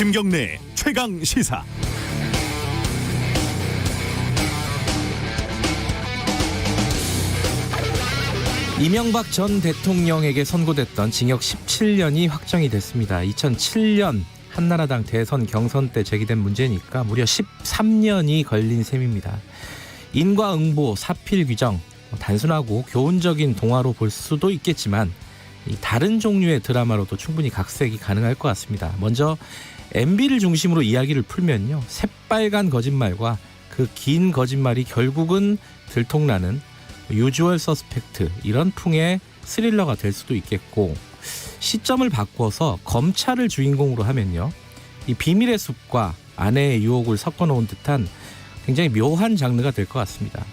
김경래 최강 시사. 이명박 전 대통령에게 선고됐던 징역 17년이 확정이 됐습니다. 2007년 한나라당 대선 경선 때 제기된 문제니까 무려 13년이 걸린 셈입니다. 인과응보, 사필 규정, 단순하고 교훈적인 동화로 볼 수도 있겠지만 다른 종류의 드라마로도 충분히 각색이 가능할 것 같습니다. 먼저 MB를 중심으로 이야기를 풀면요, 새빨간 거짓말과 그 긴 거짓말이 결국은 들통나는 유주얼 서스펙트, 이런 풍의 스릴러가 될 수도 있겠고, 시점을 바꿔서 검찰을 주인공으로 하면요, 이 비밀의 숲과 아내의 유혹을 섞어놓은 듯한 굉장히 묘한 장르가 될 것 같습니다.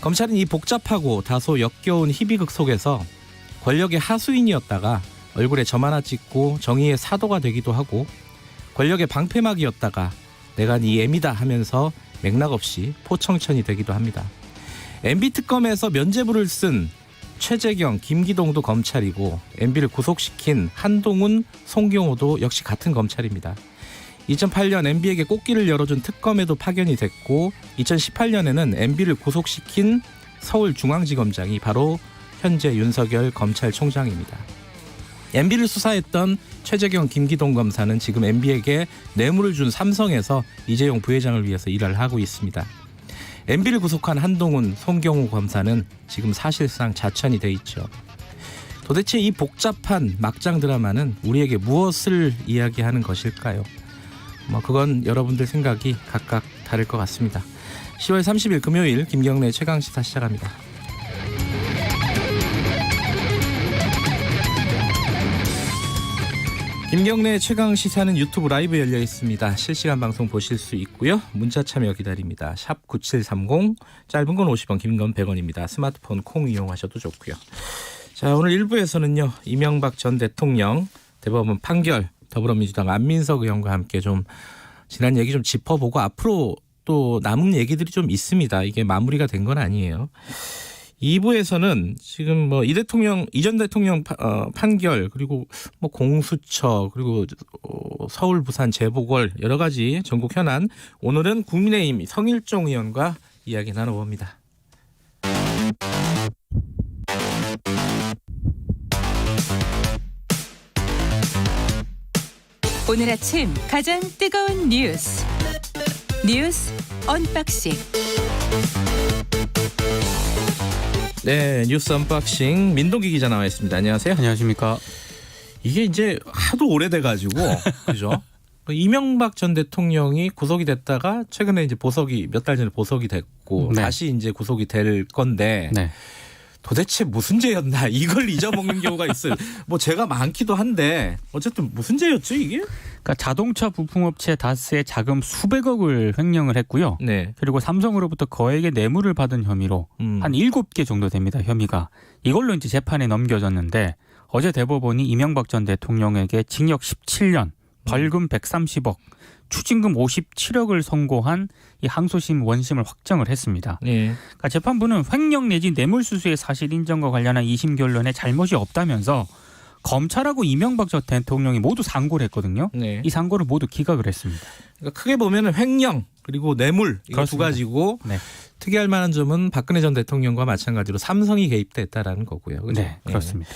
검찰은 이 복잡하고 다소 역겨운 희비극 속에서 권력의 하수인이었다가 얼굴에 점 하나 찍고 정의의 사도가 되기도 하고, 권력의 방패막이었다가 내가 네 애미다 하면서 맥락없이 포청천이 되기도 합니다. MB 특검에서 면죄부를 쓴 최재경, 김기동도 검찰이고, MB를 구속시킨 한동훈, 송경호도 역시 같은 검찰입니다. 2008년 MB에게 꽃길을 열어준 특검에도 파견이 됐고, 2018년에는 MB를 구속시킨 서울중앙지검장이 바로 현재 윤석열 검찰총장입니다. MB를 수사했던 최재경, 김기동 검사는 지금 MB에게 뇌물을 준 삼성에서 이재용 부회장을 위해서 일을 하고 있습니다. MB를 구속한 한동훈, 송경호 검사는 지금 사실상 자천이 돼 있죠. 도대체 이 복잡한 막장 드라마는 우리에게 무엇을 이야기하는 것일까요? 그건 여러분들 생각이 각각 다를 것 같습니다. 10월 30일 금요일 김경래 최강시사 시작합니다. 김경래 최강시사는 유튜브 라이브 열려 있습니다. 실시간 방송 보실 수 있고요. 문자 참여 기다립니다. 샵 9730, 짧은 건 50원, 긴 건 100원입니다. 스마트폰 콩 이용하셔도 좋고요. 자, 오늘 1부에서는요, 이명박 전 대통령 대법원 판결, 더불어민주당 안민석 의원과 함께 좀 지난 얘기 좀 짚어보고, 앞으로 또 남은 얘기들이 좀 있습니다. 이게 마무리가 된 건 아니에요. 2부에서는 지금 이 전 대통령 판결, 그리고 공수처, 그리고 서울, 부산 재보궐, 여러 가지 전국 현안, 오늘은 국민의힘 성일종 의원과 이야기 나눠봅니다. 오늘 아침 가장 뜨거운 뉴스 언박싱. 네, 뉴스 언박싱 민동기 기자 나와 있습니다. 안녕하세요. 안녕하십니까. 이게 이제 하도 오래돼가지고 그죠? 이명박 전 대통령이 구속이 됐다가 최근에 이제 몇 달 전에 보석이 됐고, 네. 다시 이제 구속이 될 건데, 네. 도대체 무슨 죄였나, 이걸 잊어먹는 경우가 있어요. 죄가 많기도 한데 어쨌든 무슨 죄였죠 이게? 그러니까 자동차 부품업체 다스의 자금 수백억을 횡령을 했고요. 네. 그리고 삼성으로부터 거액의 뇌물을 받은 혐의로 한 7개 정도 됩니다. 혐의가. 이걸로 이제 재판에 넘겨졌는데, 어제 대법원이 이명박 전 대통령에게 징역 17년, 벌금 130억, 추징금 57억을 선고한 이 항소심 원심을 확정을 했습니다. 네. 그러니까 재판부는 횡령 내지 뇌물수수의 사실 인정과 관련한 2심 결론에 잘못이 없다면서 검찰하고 이명박 전 대통령이 모두 상고를 했거든요. 네. 이 상고를 모두 기각을 했습니다. 그러니까 크게 보면은 횡령 그리고 뇌물, 이거 두 가지고, 네. 특이할 만한 점은 박근혜 전 대통령과 마찬가지로 삼성이 개입됐다라는 거고요. 그렇죠? 네, 그렇습니다.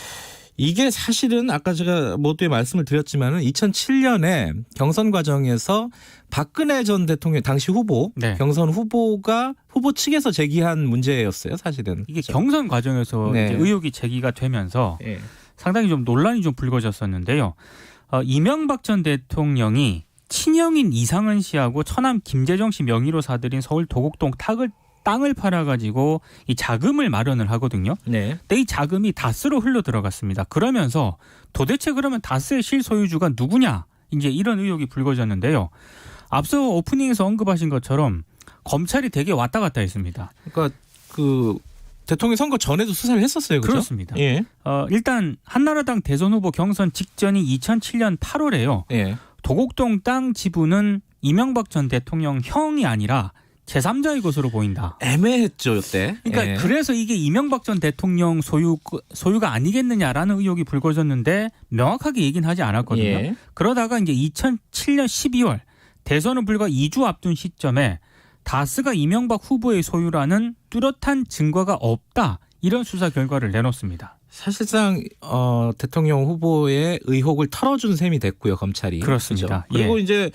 이게 사실은 아까 제가 모두에 말씀을 드렸지만은 2007년에 경선 과정에서 박근혜 전 대통령 당시 후보, 네. 경선 후보가 후보 측에서 제기한 문제였어요, 사실은. 이게 그렇죠? 경선 과정에서 네. 이제 의혹이 제기가 되면서 네. 상당히 좀 논란이 좀 불거졌었는데요. 이명박 전 대통령이 친형인 이상은 씨하고 처남 김재정 씨 명의로 사들인 서울 도곡동 땅을 팔아가지고 이 자금을 마련을 하거든요. 네. 근데 이 자금이 다스로 흘러 들어갔습니다. 그러면서 도대체 그러면 다스의 실소유주가 누구냐, 이제 이런 의혹이 불거졌는데요. 앞서 오프닝에서 언급하신 것처럼 검찰이 되게 왔다 갔다 했습니다. 그러니까 대통령 선거 전에도 수사를 했었어요, 그렇죠? 그렇습니다. 예. 일단 한나라당 대선 후보 경선 직전인 2007년 8월에요. 예. 도곡동 땅 지분은 이명박 전 대통령 형이 아니라 제3자의 것으로 보인다. 애매했죠 이때. 그러니까 예. 그래서 이게 이명박 전 대통령 소유가 아니겠느냐라는 의혹이 불거졌는데 명확하게 얘기는 하지 않았거든요. 예. 그러다가 이제 2007년 12월 대선을 불과 2주 앞둔 시점에 다스가 이명박 후보의 소유라는 뚜렷한 증거가 없다. 이런 수사 결과를 내놓습니다. 사실상 대통령 후보의 의혹을 털어준 셈이 됐고요 검찰이. 그렇습니다. 그렇죠? 그리고 예. 이제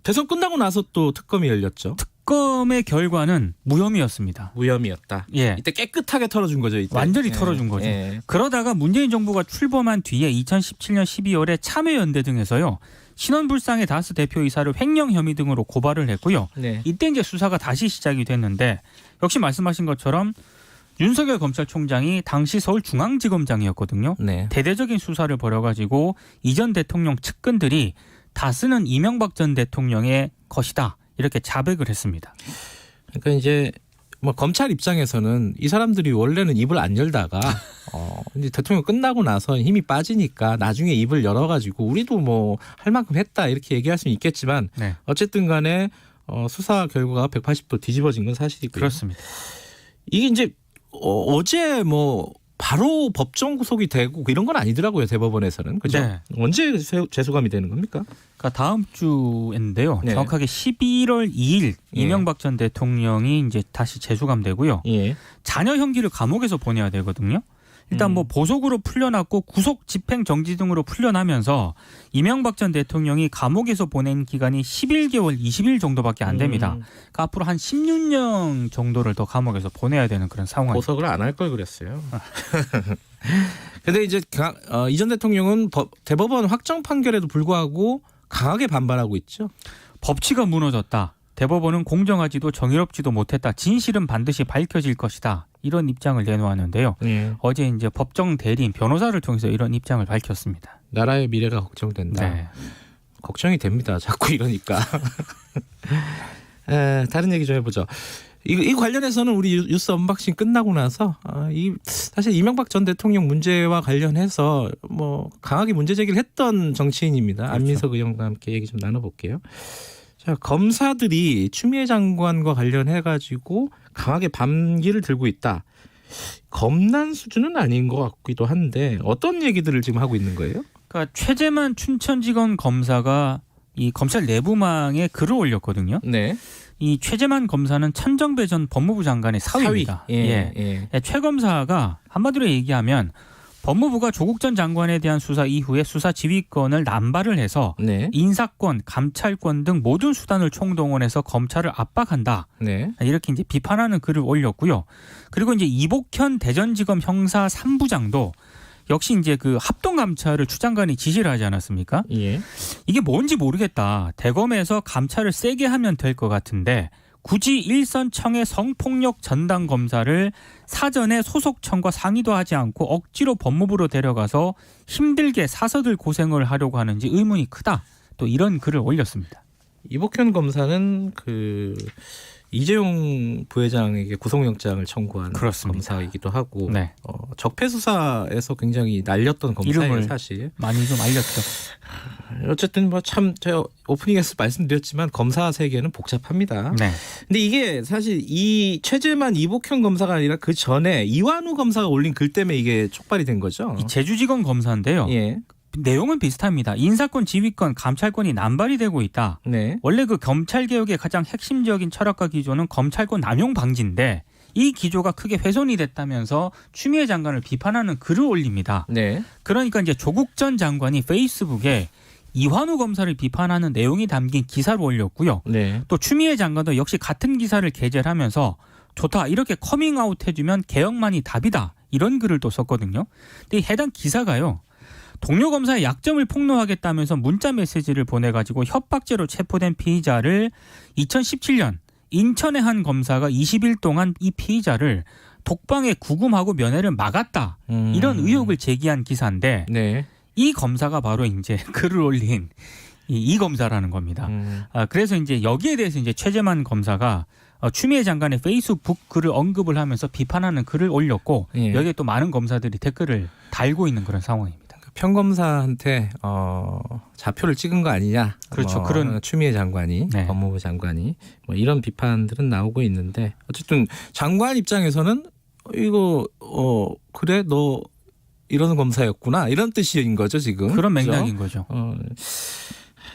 대선 끝나고 나서 또 특검이 열렸죠. 특검의 결과는 무혐의였습니다. 무혐의였다. 예. 이때 깨끗하게 털어준 거죠. 이때. 완전히 예. 털어준 거죠. 예. 그러다가 문재인 정부가 출범한 뒤에 2017년 12월에 참여연대 등에서요. 신원불상의 다스 대표이사를 횡령 혐의 등으로 고발을 했고요. 네. 이때 이제 수사가 다시 시작이 됐는데 역시 말씀하신 것처럼 윤석열 검찰총장이 당시 서울중앙지검장이었거든요. 네. 대대적인 수사를 벌여가지고 이전 대통령 측근들이 다스는 이명박 전 대통령의 것이다. 이렇게 자백을 했습니다. 그러니까 이제 뭐 검찰 입장에서는 이 사람들이 원래는 입을 안 열다가 이제 대통령 끝나고 나서 힘이 빠지니까 나중에 입을 열어가지고 우리도 뭐 할 만큼 했다 이렇게 얘기할 수는 있겠지만 네. 어쨌든 간에 수사 결과가 180도 뒤집어진 건 사실이고요. 그렇습니다. 이게 이제 어제 뭐 바로 법정 구속이 되고 이런 건 아니더라고요 대법원에서는. 그죠? 네. 언제 재수감이 되는 겁니까? 그러니까 다음 주인데요. 네. 정확하게 11월 2일 이명박 전 대통령이 이제 다시 재수감되고요. 예. 자녀 형기를 감옥에서 보내야 되거든요. 일단 뭐 보석으로 풀려났고 구속 집행 정지 등으로 풀려나면서 이명박 전 대통령이 감옥에서 보낸 기간이 11개월 20일 정도밖에 안 됩니다. 그러니까 앞으로 한 16년 정도를 더 감옥에서 보내야 되는 그런 상황입니다. 보석을 안 할 걸 그랬어요. 근데 이제 이 전 대통령은 대법원 확정 판결에도 불구하고 강하게 반발하고 있죠. 법치가 무너졌다. 대법원은 공정하지도 정의롭지도 못했다. 진실은 반드시 밝혀질 것이다. 이런 입장을 내놓았는데요. 예. 어제 이제 법정 대리인 변호사를 통해서 이런 입장을 밝혔습니다. 나라의 미래가 걱정된다. 네. 걱정이 됩니다. 자꾸 이러니까. 다른 얘기 좀 해보죠. 이 관련해서는 우리 뉴스 언박싱 끝나고 나서 사실 이명박 전 대통령 문제와 관련해서 뭐 강하게 문제 제기를 했던 정치인입니다. 그렇죠. 안민석 의원과 함께 얘기 좀 나눠볼게요. 자, 검사들이 추미애 장관과 관련해 가지고 강하게 반기를 들고 있다. 겁난 수준은 아닌 것 같기도 한데 어떤 얘기들을 지금 하고 있는 거예요? 그러니까 최재만 춘천지검 검사가 이 검찰 내부망에 글을 올렸거든요. 네. 이 최재만 검사는 천정배 전 법무부 장관의 사위입니다. 예. 최 검사가 한마디로 얘기하면 법무부가 조국 전 장관에 대한 수사 이후에 수사 지휘권을 남발을 해서 네. 인사권, 감찰권 등 모든 수단을 총동원해서 검찰을 압박한다. 네. 이렇게 이제 비판하는 글을 올렸고요. 그리고 이제 이복현 대전지검 형사 3부장도 역시 이제 그 합동 감찰을 추 장관이 지시를 하지 않았습니까? 예. 이게 뭔지 모르겠다. 대검에서 감찰을 세게 하면 될 것 같은데 굳이 일선청의 성폭력 전담 검사를 사전에 소속청과 상의도 하지 않고 억지로 법무부로 데려가서 힘들게 사서들 고생을 하려고 하는지 의문이 크다. 또 이런 글을 올렸습니다. 이복현 검사는 이재용 부회장에게 구속영장을 청구한 그렇습니다. 검사이기도 하고 네. 적폐 수사에서 굉장히 날렸던 검사예요, 이름을 사실. 많이 좀 알렸죠. 어쨌든 뭐 참 제가 오프닝에서 말씀드렸지만 검사 세계는 복잡합니다. 네. 근데 이게 사실 이 최재만 이복현 검사가 아니라 그 전에 이완우 검사가 올린 글 때문에 이게 촉발이 된 거죠. 이 제주지검 검사인데요. 예. 내용은 비슷합니다. 인사권, 지휘권, 감찰권이 남발이 되고 있다. 네. 원래 그 검찰개혁의 가장 핵심적인 철학과 기조는 검찰권 남용 방지인데 이 기조가 크게 훼손이 됐다면서 추미애 장관을 비판하는 글을 올립니다. 네. 그러니까 이제 조국 전 장관이 페이스북에 이완우 검사를 비판하는 내용이 담긴 기사를 올렸고요. 네. 또 추미애 장관도 역시 같은 기사를 게재를 하면서 좋다. 이렇게 커밍아웃 해주면 개혁만이 답이다. 이런 글을 또 썼거든요. 근데 이 해당 기사가요. 동료 검사의 약점을 폭로하겠다면서 문자 메시지를 보내가지고 협박죄로 체포된 피의자를 2017년 인천의 한 검사가 20일 동안 이 피의자를 독방에 구금하고 면회를 막았다. 이런 의혹을 제기한 기사인데 네. 이 검사가 바로 이제 글을 올린 이 검사라는 겁니다. 그래서 이제 여기에 대해서 이제 최재만 검사가 추미애 장관의 페이스북 글을 언급을 하면서 비판하는 글을 올렸고 예. 여기에 또 많은 검사들이 댓글을 달고 있는 그런 상황입니다. 평검사한테 좌표를 찍은 거 아니냐. 그렇죠. 그런 추미애 장관이 네. 법무부 장관이 뭐 이런 비판들은 나오고 있는데 어쨌든 장관 입장에서는 이거 그래 너 이런 검사였구나 이런 뜻인 거죠 지금. 그런 그죠? 맥락인 거죠.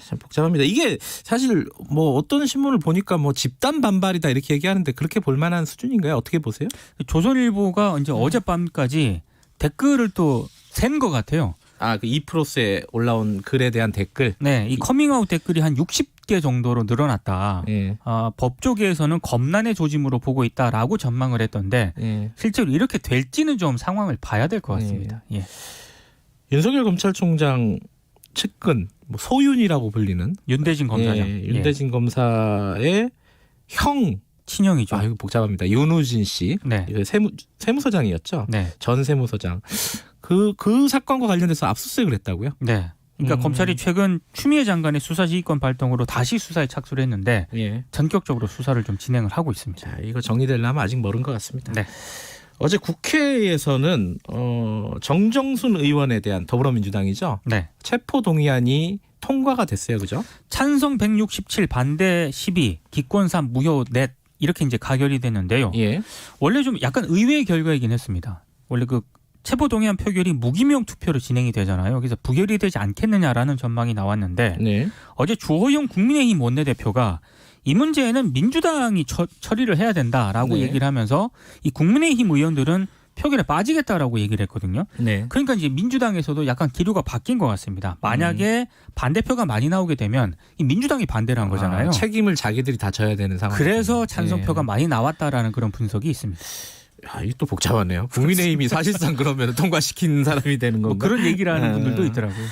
참 복잡합니다. 이게 사실 뭐 어떤 신문을 보니까 뭐 집단 반발이다 이렇게 얘기하는데 그렇게 볼 만한 수준인가요? 어떻게 보세요? 조선일보가 이제 어젯밤까지 댓글을 또 센 것 같아요. 그 이프로스에 올라온 글에 대한 댓글. 네, 이 커밍아웃 댓글이 한 60개 정도로 늘어났다. 예. 법조계에서는 검난의 조짐으로 보고 있다라고 전망을 했던데 예. 실제로 이렇게 될지는 좀 상황을 봐야 될 것 같습니다. 예. 윤석열 검찰총장 측근 뭐 소윤이라고 불리는 윤대진 검사장. 예, 윤대진 검사의 형. 친형이죠. 이거 복잡합니다. 윤우진 씨. 네. 세무서장이었죠. 네. 전 세무서장. 그 사건과 관련해서 압수수색을 했다고요? 네. 그러니까 검찰이 최근 추미애 장관의 수사지휘권 발동으로 다시 수사에 착수를 했는데 예. 전격적으로 수사를 좀 진행을 하고 있습니다. 자, 이거 정리되려면 아직 멀은 것 같습니다. 네. 어제 국회에서는 정정순 의원에 대한 더불어민주당이죠. 네. 체포동의안이 통과가 됐어요, 그죠? 찬성 167, 반대 12, 기권사 무효 넷 이렇게 이제 가결이 됐는데요. 예. 원래 좀 약간 의외의 결과이긴 했습니다. 원래 그 체포동의안 표결이 무기명 투표로 진행이 되잖아요. 그래서 부결이 되지 않겠느냐라는 전망이 나왔는데 네. 어제 주호영 국민의힘 원내대표가 이 문제에는 민주당이 처리를 해야 된다라고 네. 얘기를 하면서 이 국민의힘 의원들은 표결에 빠지겠다라고 얘기를 했거든요. 네. 그러니까 이제 민주당에서도 약간 기류가 바뀐 것 같습니다. 만약에 반대표가 많이 나오게 되면 이 민주당이 반대를 한 거잖아요. 책임을 자기들이 다 져야 되는 상황. 그래서 찬성표가 많이 나왔다라는 그런 분석이 있습니다. 이게 또 복잡하네요. 국민의힘이 사실상 그러면 통과시킨 사람이 되는 건가? 뭐 그런 얘기를 하는 분들도 있더라고요.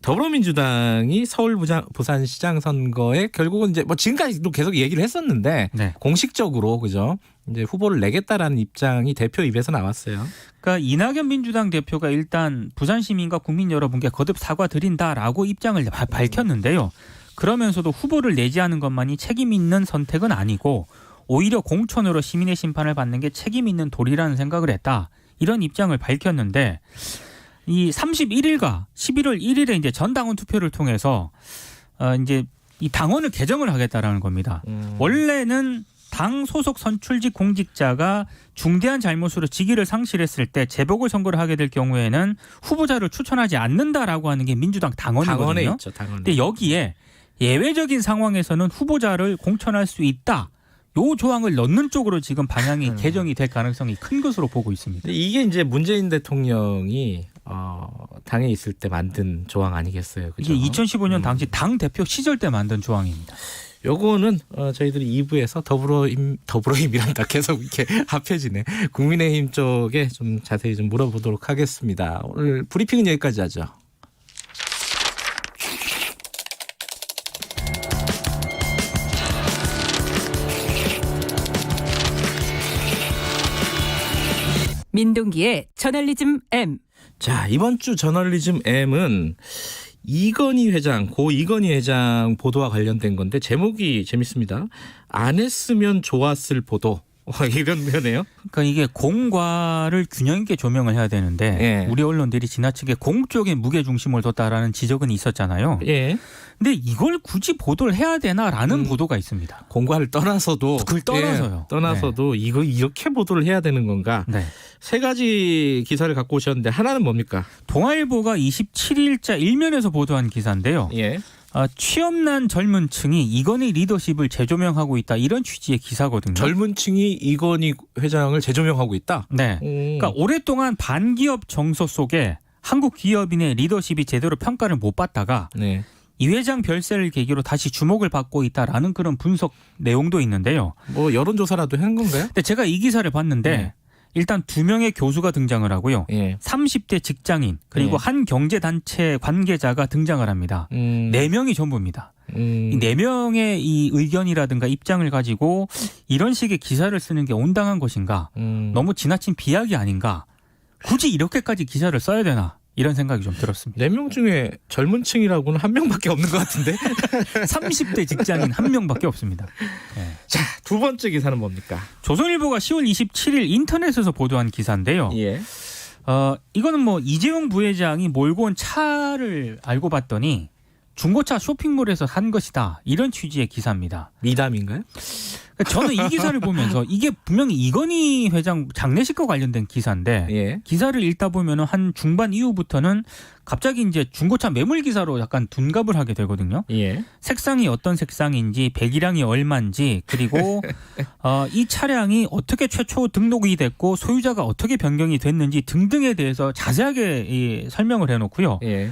더불어민주당이 서울 부산시장 선거에 결국은 이제 뭐 지금까지도 계속 얘기를 했었는데 네. 공식적으로 그죠? 이제 후보를 내겠다라는 입장이 대표 입에서 나왔어요. 그러니까 이낙연 민주당 대표가 일단 부산 시민과 국민 여러분께 거듭 사과드린다라고 입장을 밝혔는데요. 그러면서도 후보를 내지 않은 것만이 책임 있는 선택은 아니고 오히려 공천으로 시민의 심판을 받는 게 책임 있는 도리라는 생각을 했다. 이런 입장을 밝혔는데 이 31일과 11월 1일에 이제 전당원 투표를 통해서 이제 이 당원을 개정을 하겠다라는 겁니다. 원래는 당 소속 선출직 공직자가 중대한 잘못으로 직위를 상실했을 때 재보궐선거를 하게 될 경우에는 후보자를 추천하지 않는다라고 하는 게 민주당 당원이거든요. 당원에 있죠. 당원에. 근데 여기에 예외적인 상황에서는 후보자를 공천할 수 있다. 요 조항을 넣는 쪽으로 지금 방향이 개정이 될 가능성이 큰 것으로 보고 있습니다. 이게 이제 문재인 대통령이 당에 있을 때 만든 조항 아니겠어요? 그죠? 이게 2015년 당시 당 대표 시절 때 만든 조항입니다. 요거는 저희들이 2부에서 더불어힘이란다 계속 이렇게 합해지네. 국민의힘 쪽에 좀 자세히 좀 물어보도록 하겠습니다. 오늘 브리핑은 여기까지 하죠. 민동기의 저널리즘 M. 자, 이번 주 저널리즘 M은 이건희 회장, 고 이건희 회장 보도와 관련된 건데 제목이 재밌습니다. 안 했으면 좋았을 보도. 이런 거네요. 그러니까 이게 공과를 균형 있게 조명을 해야 되는데 예. 우리 언론들이 지나치게 공 쪽에 무게 중심을 뒀다라는 지적은 있었잖아요. 예. 근데 이걸 굳이 보도를 해야 되나라는 보도가 있습니다. 공과를 떠나서도 그걸 떠나서요. 예, 떠나서도 이거 이렇게 보도를 해야 되는 건가? 네. 세 가지 기사를 갖고 오셨는데 하나는 뭡니까? 동아일보가 27일자 일면에서 보도한 기사인데요. 예. 취업난 젊은 층이 이건희 리더십을 재조명하고 있다. 이런 취지의 기사거든요. 젊은 층이 이건희 회장을 재조명하고 있다. 네. 그러니까 오랫동안 반기업 정서 속에 한국 기업인의 리더십이 제대로 평가를 못 받다가 네. 이 회장 별세를 계기로 다시 주목을 받고 있다라는 그런 분석 내용도 있는데요. 뭐 여론조사라도 한 건가요? 근데 제가 이 기사를 봤는데 네. 일단 2명의 교수가 등장을 하고요. 예. 30대 직장인 그리고 네. 한 경제단체 관계자가 등장을 합니다. 4명이 전부입니다. 이 4명의 이 의견이라든가 입장을 가지고 이런 식의 기사를 쓰는 게 온당한 것인가? 너무 지나친 비약이 아닌가? 굳이 이렇게까지 기사를 써야 되나? 이런 생각이 좀 들었습니다. 4명 중에 젊은 층이라고는 한 명밖에 없는 것 같은데. 30대 직장인 1명밖에 없습니다. 네. 자, 두 번째 기사는 뭡니까? 조선일보가 10월 27일 인터넷에서 보도한 기사인데요. 예. 이거는 뭐 이재용 부회장이 몰고 온 차를 알고 봤더니 중고차 쇼핑몰에서 산 것이다. 이런 취지의 기사입니다. 미담인가요? 저는 이 기사를 보면서 이게 분명히 이건희 회장 장례식과 관련된 기사인데 예. 기사를 읽다 보면은 한 중반 이후부터는 갑자기 이제 중고차 매물 기사로 약간 둔갑을 하게 되거든요. 예. 색상이 어떤 색상인지, 배기량이 얼마인지, 그리고 이 차량이 어떻게 최초 등록이 됐고 소유자가 어떻게 변경이 됐는지 등등에 대해서 자세하게 설명을 해놓고요. 예.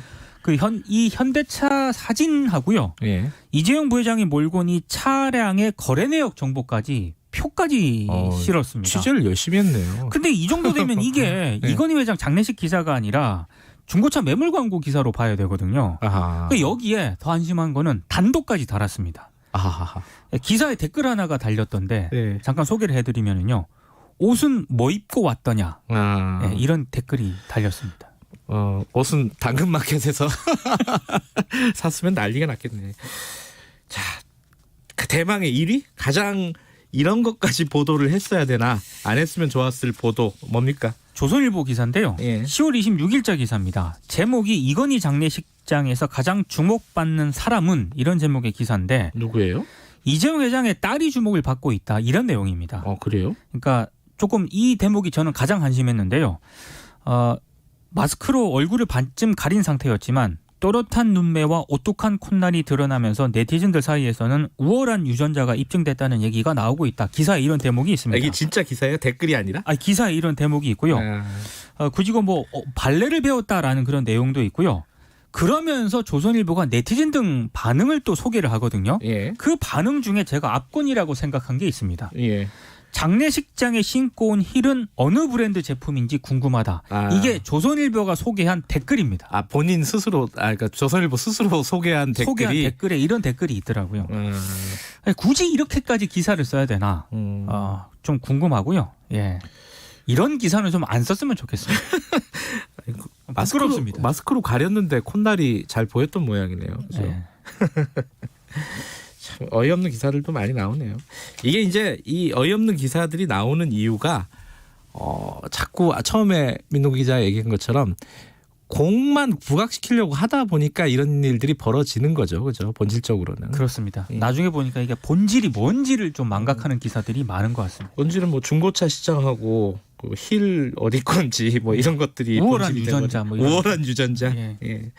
이 현대차 사진하고요. 예. 이재용 부회장이 몰고 온 이 차량의 거래 내역 정보까지 표까지 실었습니다. 취재를 열심히 했네요. 근데 이 정도 되면 이게 네. 이건희 회장 장례식 기사가 아니라 중고차 매물 광고 기사로 봐야 되거든요. 아하. 그러니까 여기에 더 안심한 거는 단독까지 달았습니다. 아하. 기사에 댓글 하나가 달렸던데 네. 잠깐 소개를 해드리면요. 옷은 뭐 입고 왔더냐. 아. 네, 이런 댓글이 달렸습니다. 옷은 당근마켓에서 샀으면 난리가 났겠네. 자, 그 대망의 1위? 가장 이런 것까지 보도를 했어야 되나? 안 했으면 좋았을 보도 뭡니까? 조선일보 기사인데요. 예. 10월 26일자 기사입니다. 제목이 이건희 장례식장에서 가장 주목받는 사람은 이런 제목의 기사인데 누구예요? 이재용 회장의 딸이 주목을 받고 있다. 이런 내용입니다. 그래요? 그러니까 조금 이 대목이 저는 가장 한심했는데요. 마스크로 얼굴을 반쯤 가린 상태였지만 또렷한 눈매와 오뚝한 콧날이 드러나면서 네티즌들 사이에서는 우월한 유전자가 입증됐다는 얘기가 나오고 있다. 기사에 이런 대목이 있습니다. 이게 진짜 기사예요? 댓글이 아니라? 기사에 이런 대목이 있고요. 굳이 뭐 발레를 배웠다라는 그런 내용도 있고요. 그러면서 조선일보가 네티즌 등 반응을 또 소개를 하거든요. 예. 그 반응 중에 제가 압권이라고 생각한 게 있습니다. 예. 장례식장에 신고 온 힐은 어느 브랜드 제품인지 궁금하다. 이게 조선일보가 소개한 댓글입니다. 본인 스스로, 그러니까 조선일보 스스로 소개한 댓글에 이런 댓글이 있더라고요. 굳이 이렇게까지 기사를 써야 되나? 좀 궁금하고요. 예. 이런 기사는 좀 안 썼으면 좋겠습니다. 부끄럽습니다. 마스크로 가렸는데 콧날이 잘 보였던 모양이네요. 그죠? 예. 참 어이없는 기사들도 많이 나오네요. 이게 이제 이 어이없는 기사들이 나오는 이유가 자꾸 처음에 민동 기자가 얘기한 것처럼 공만 부각시키려고 하다 보니까 이런 일들이 벌어지는 거죠. 그죠? 본질적으로는. 그렇습니다. 나중에 보니까 이게 본질이 뭔지를 좀 망각하는 기사들이 많은 것 같습니다. 본질은 뭐 중고차 시장하고 그 힐 어디 건지 뭐 이런 것들이 우월한 유전자 뭐 이런 우월한 유전자. 예. 예.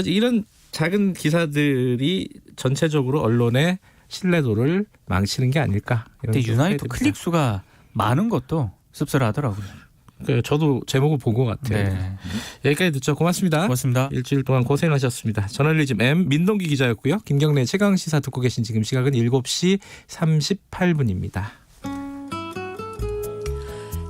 이런 작은 기사들이 전체적으로 언론의 신뢰도를 망치는 게 아닐까. 근데 유난히 또 클릭 수가 많은 것도 씁쓸하더라고요. 저도 제목을 본 것 같아요. 네. 여기까지 듣죠. 고맙습니다. 고맙습니다. 일주일 동안 고생하셨습니다. 저널리즘 M 민동기 기자였고요. 김경래 최강시사 듣고 계신 지금 시각은 7시 38분입니다.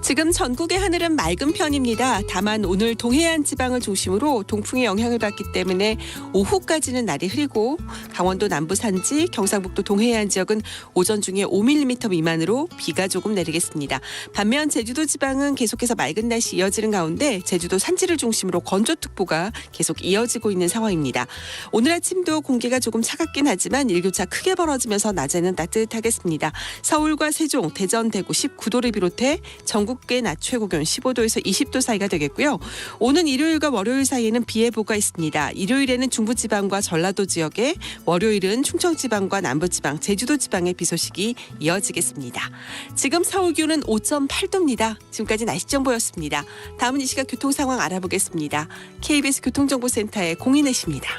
지금 전국의 하늘은 맑은 편입니다. 다만 오늘 동해안 지방을 중심으로 동풍의 영향을 받기 때문에 오후까지는 날이 흐리고 강원도 남부 산지, 경상북도 동해안 지역은 오전 중에 5mm 미만으로 비가 조금 내리겠습니다. 반면 제주도 지방은 계속해서 맑은 날씨 이어지는 가운데 제주도 산지를 중심으로 건조특보가 계속 이어지고 있는 상황입니다. 오늘 아침도 공기가 조금 차갑긴 하지만 일교차 크게 벌어지면서 낮에는 따뜻하겠습니다. 서울과 세종, 대전, 대구 19도를 비롯해 전국 꽤 낮 최고 기온 15도에서 20도 사이가 되겠고요. 오는 일요일과 월요일 사이에는 비 예보가 있습니다. 일요일에는 중부지방과 전라도 지역에, 월요일은 충청지방과 남부지방, 제주도지방의 비 소식이 이어지겠습니다. 지금 서울 기온은 5.8도입니다. 지금까지 날씨 정보였습니다. 다음은 이 시각 교통 상황 알아보겠습니다. KBS 교통정보센터의 공인혜 씨입니다.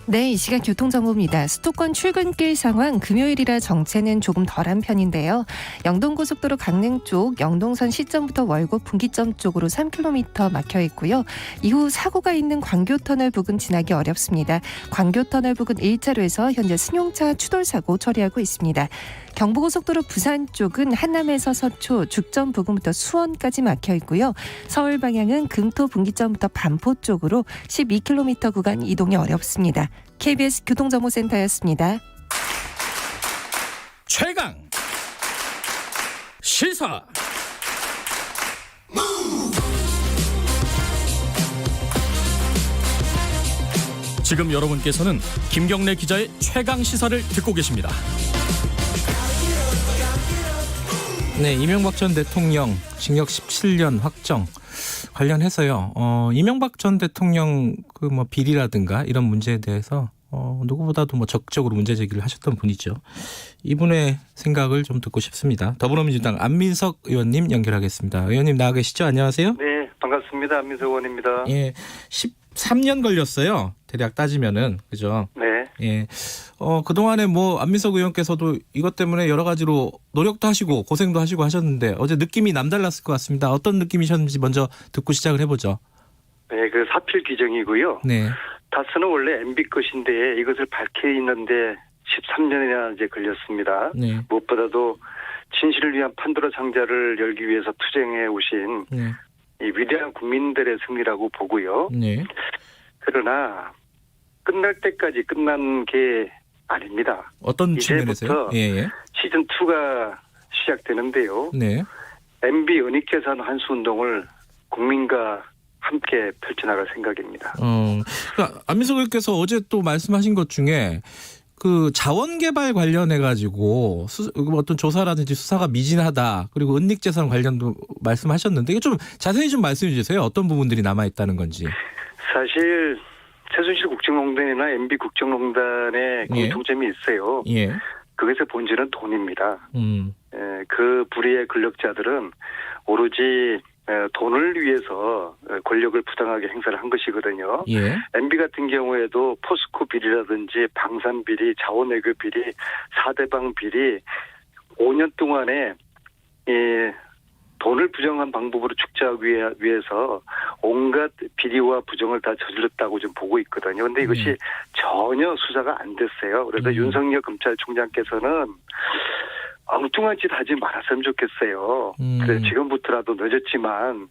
네, 이 시각 교통정보입니다. 수도권 출근길 상황 금요일이라 정체는 조금 덜한 편인데요. 영동고속도로 강릉 쪽 영동선 시점부터 월곡 분기점 쪽으로 3km 막혀 있고요. 이후 사고가 있는 광교터널 부근 지나기 어렵습니다. 광교터널 부근 1차로에서 현재 승용차 추돌 사고 처리하고 있습니다. 경부고속도로 부산 쪽은 한남에서 서초, 죽전 부근부터 수원까지 막혀 있고요. 서울 방향은 금토 분기점부터 반포 쪽으로 12km 구간 이동이 어렵습니다. KBS 교통정보센터였습니다. 최강 시사. 지금 여러분께서는 김경래 기자의 최강 시사를 듣고 계십니다. 네, 이명박 전 대통령 징역 17년 확정 관련해서요. 이명박 전 대통령 그 뭐 비리라든가 이런 문제에 대해서 누구보다도 뭐 적극적으로 문제 제기를 하셨던 분이죠. 이분의 생각을 좀 듣고 싶습니다. 더불어민주당 안민석 의원님 연결하겠습니다. 의원님 나와 계시죠? 안녕하세요. 네, 반갑습니다. 안민석 의원입니다. 예, 13년 걸렸어요. 대략 따지면은 그죠? 네. 예. 그동안에 뭐 안민석 의원께서도 이것 때문에 여러 가지로 노력도 하시고 고생도 하시고 하셨는데 어제 느낌이 남달랐을 것 같습니다. 어떤 느낌이셨는지 먼저 듣고 시작을 해보죠. 네, 그 사필 규정이고요. 네. 다스는 원래 MB 것인데 이것을 밝혀 있는데 13년이나 이제 걸렸습니다. 네. 무엇보다도 진실을 위한 판도라 상자를 열기 위해서 투쟁해 오신 네. 이 위대한 국민들의 승리라고 보고요. 네. 그러나 끝날 때까지 끝난 게 아닙니다. 어떤 측면에서요? 이제부터 예. 시즌 2가 시작되는데요. 네. MB 은닉재산 환수운동을 국민과 함께 펼쳐나갈 생각입니다. 그러니까 안민석 의원께서 어제 또 말씀하신 것 중에 그 자원개발 관련해 가지고 어떤 조사라든지 수사가 미진하다. 그리고 은닉재산 관련도 말씀하셨는데 이게 좀 자세히 좀 말씀해 주세요. 어떤 부분들이 남아 있다는 건지. 사실 최순실 국정농단이나 MB 국정농단의 공통점이 있어요. 예. 그것의 본질은 돈입니다. 그 불의의 권력자들은 오로지 돈을 위해서 권력을 부당하게 행사를 한 것이거든요. 예. MB 같은 경우에도 포스코 비리라든지 방산 비리, 자원외교 비리, 4대방 비리 5년 동안에 돈을 부정한 방법으로 축제하기 위해서 온갖 비리와 부정을 다 저질렀다고 좀 보고 있거든요. 그런데 이것이 전혀 수사가 안 됐어요. 그래서 윤석열 검찰총장께서는 엉뚱한 짓 하지 말았으면 좋겠어요. 그래서 지금부터라도 늦었지만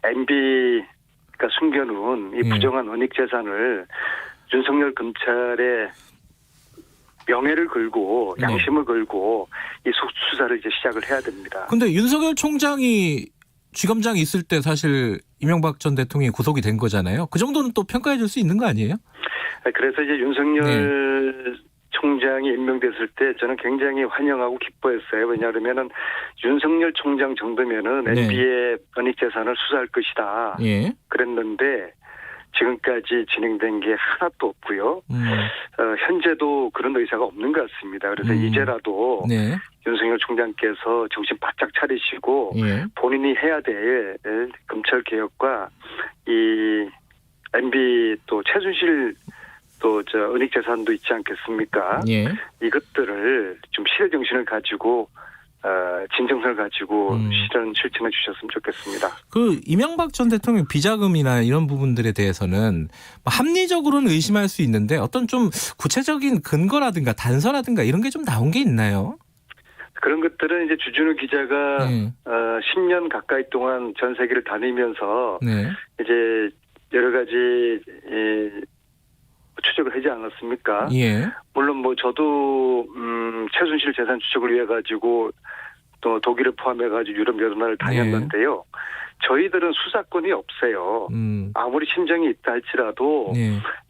MB가 숨겨놓은 이 부정한 은닉재산을 윤석열 검찰의 명예를 걸고 양심을 걸고 이 수사를 이제 시작을 해야 됩니다. 근데 윤석열 총장이 쥐검장이 있을 때 사실 이명박 전 대통령이 구속이 된 거잖아요. 그 정도는 또 평가해 줄 수 있는 거 아니에요? 그래서 이제 윤석열 총장이 임명됐을 때 저는 굉장히 환영하고 기뻐했어요. 왜냐하면은 윤석열 총장 정도면은 MB의 은닉재산을 수사할 것이다. 예. 그랬는데 지금까지 진행된 게 하나도 없고요. 현재도 그런 의사가 없는 것 같습니다. 그래서 이제라도 윤석열 총장께서 정신 바짝 차리시고 본인이 해야 될 검찰 개혁과 이 MB 또 최순실 또 은닉재산도 있지 않겠습니까? 이것들을 좀 실의 정신을 가지고 진정성을 가지고 실천해 주셨으면 좋겠습니다. 그 이명박 전 대통령 비자금이나 이런 부분들에 대해서는 합리적으로는 의심할 수 있는데 어떤 좀 구체적인 근거라든가 단서라든가 이런 게 좀 나온 게 있나요? 그런 것들은 이제 주진우 기자가 10년 가까이 동안 전 세계를 다니면서 이제 여러 가지 추적을 하지 않았습니까? 물론 뭐 저도 최순실 재산 추적을 위해 가지고 또 독일을 포함해 가지고 유럽 여러 나라를 다녔는데요. 저희들은 수사권이 없어요. 아무리 심정이 있다 할지라도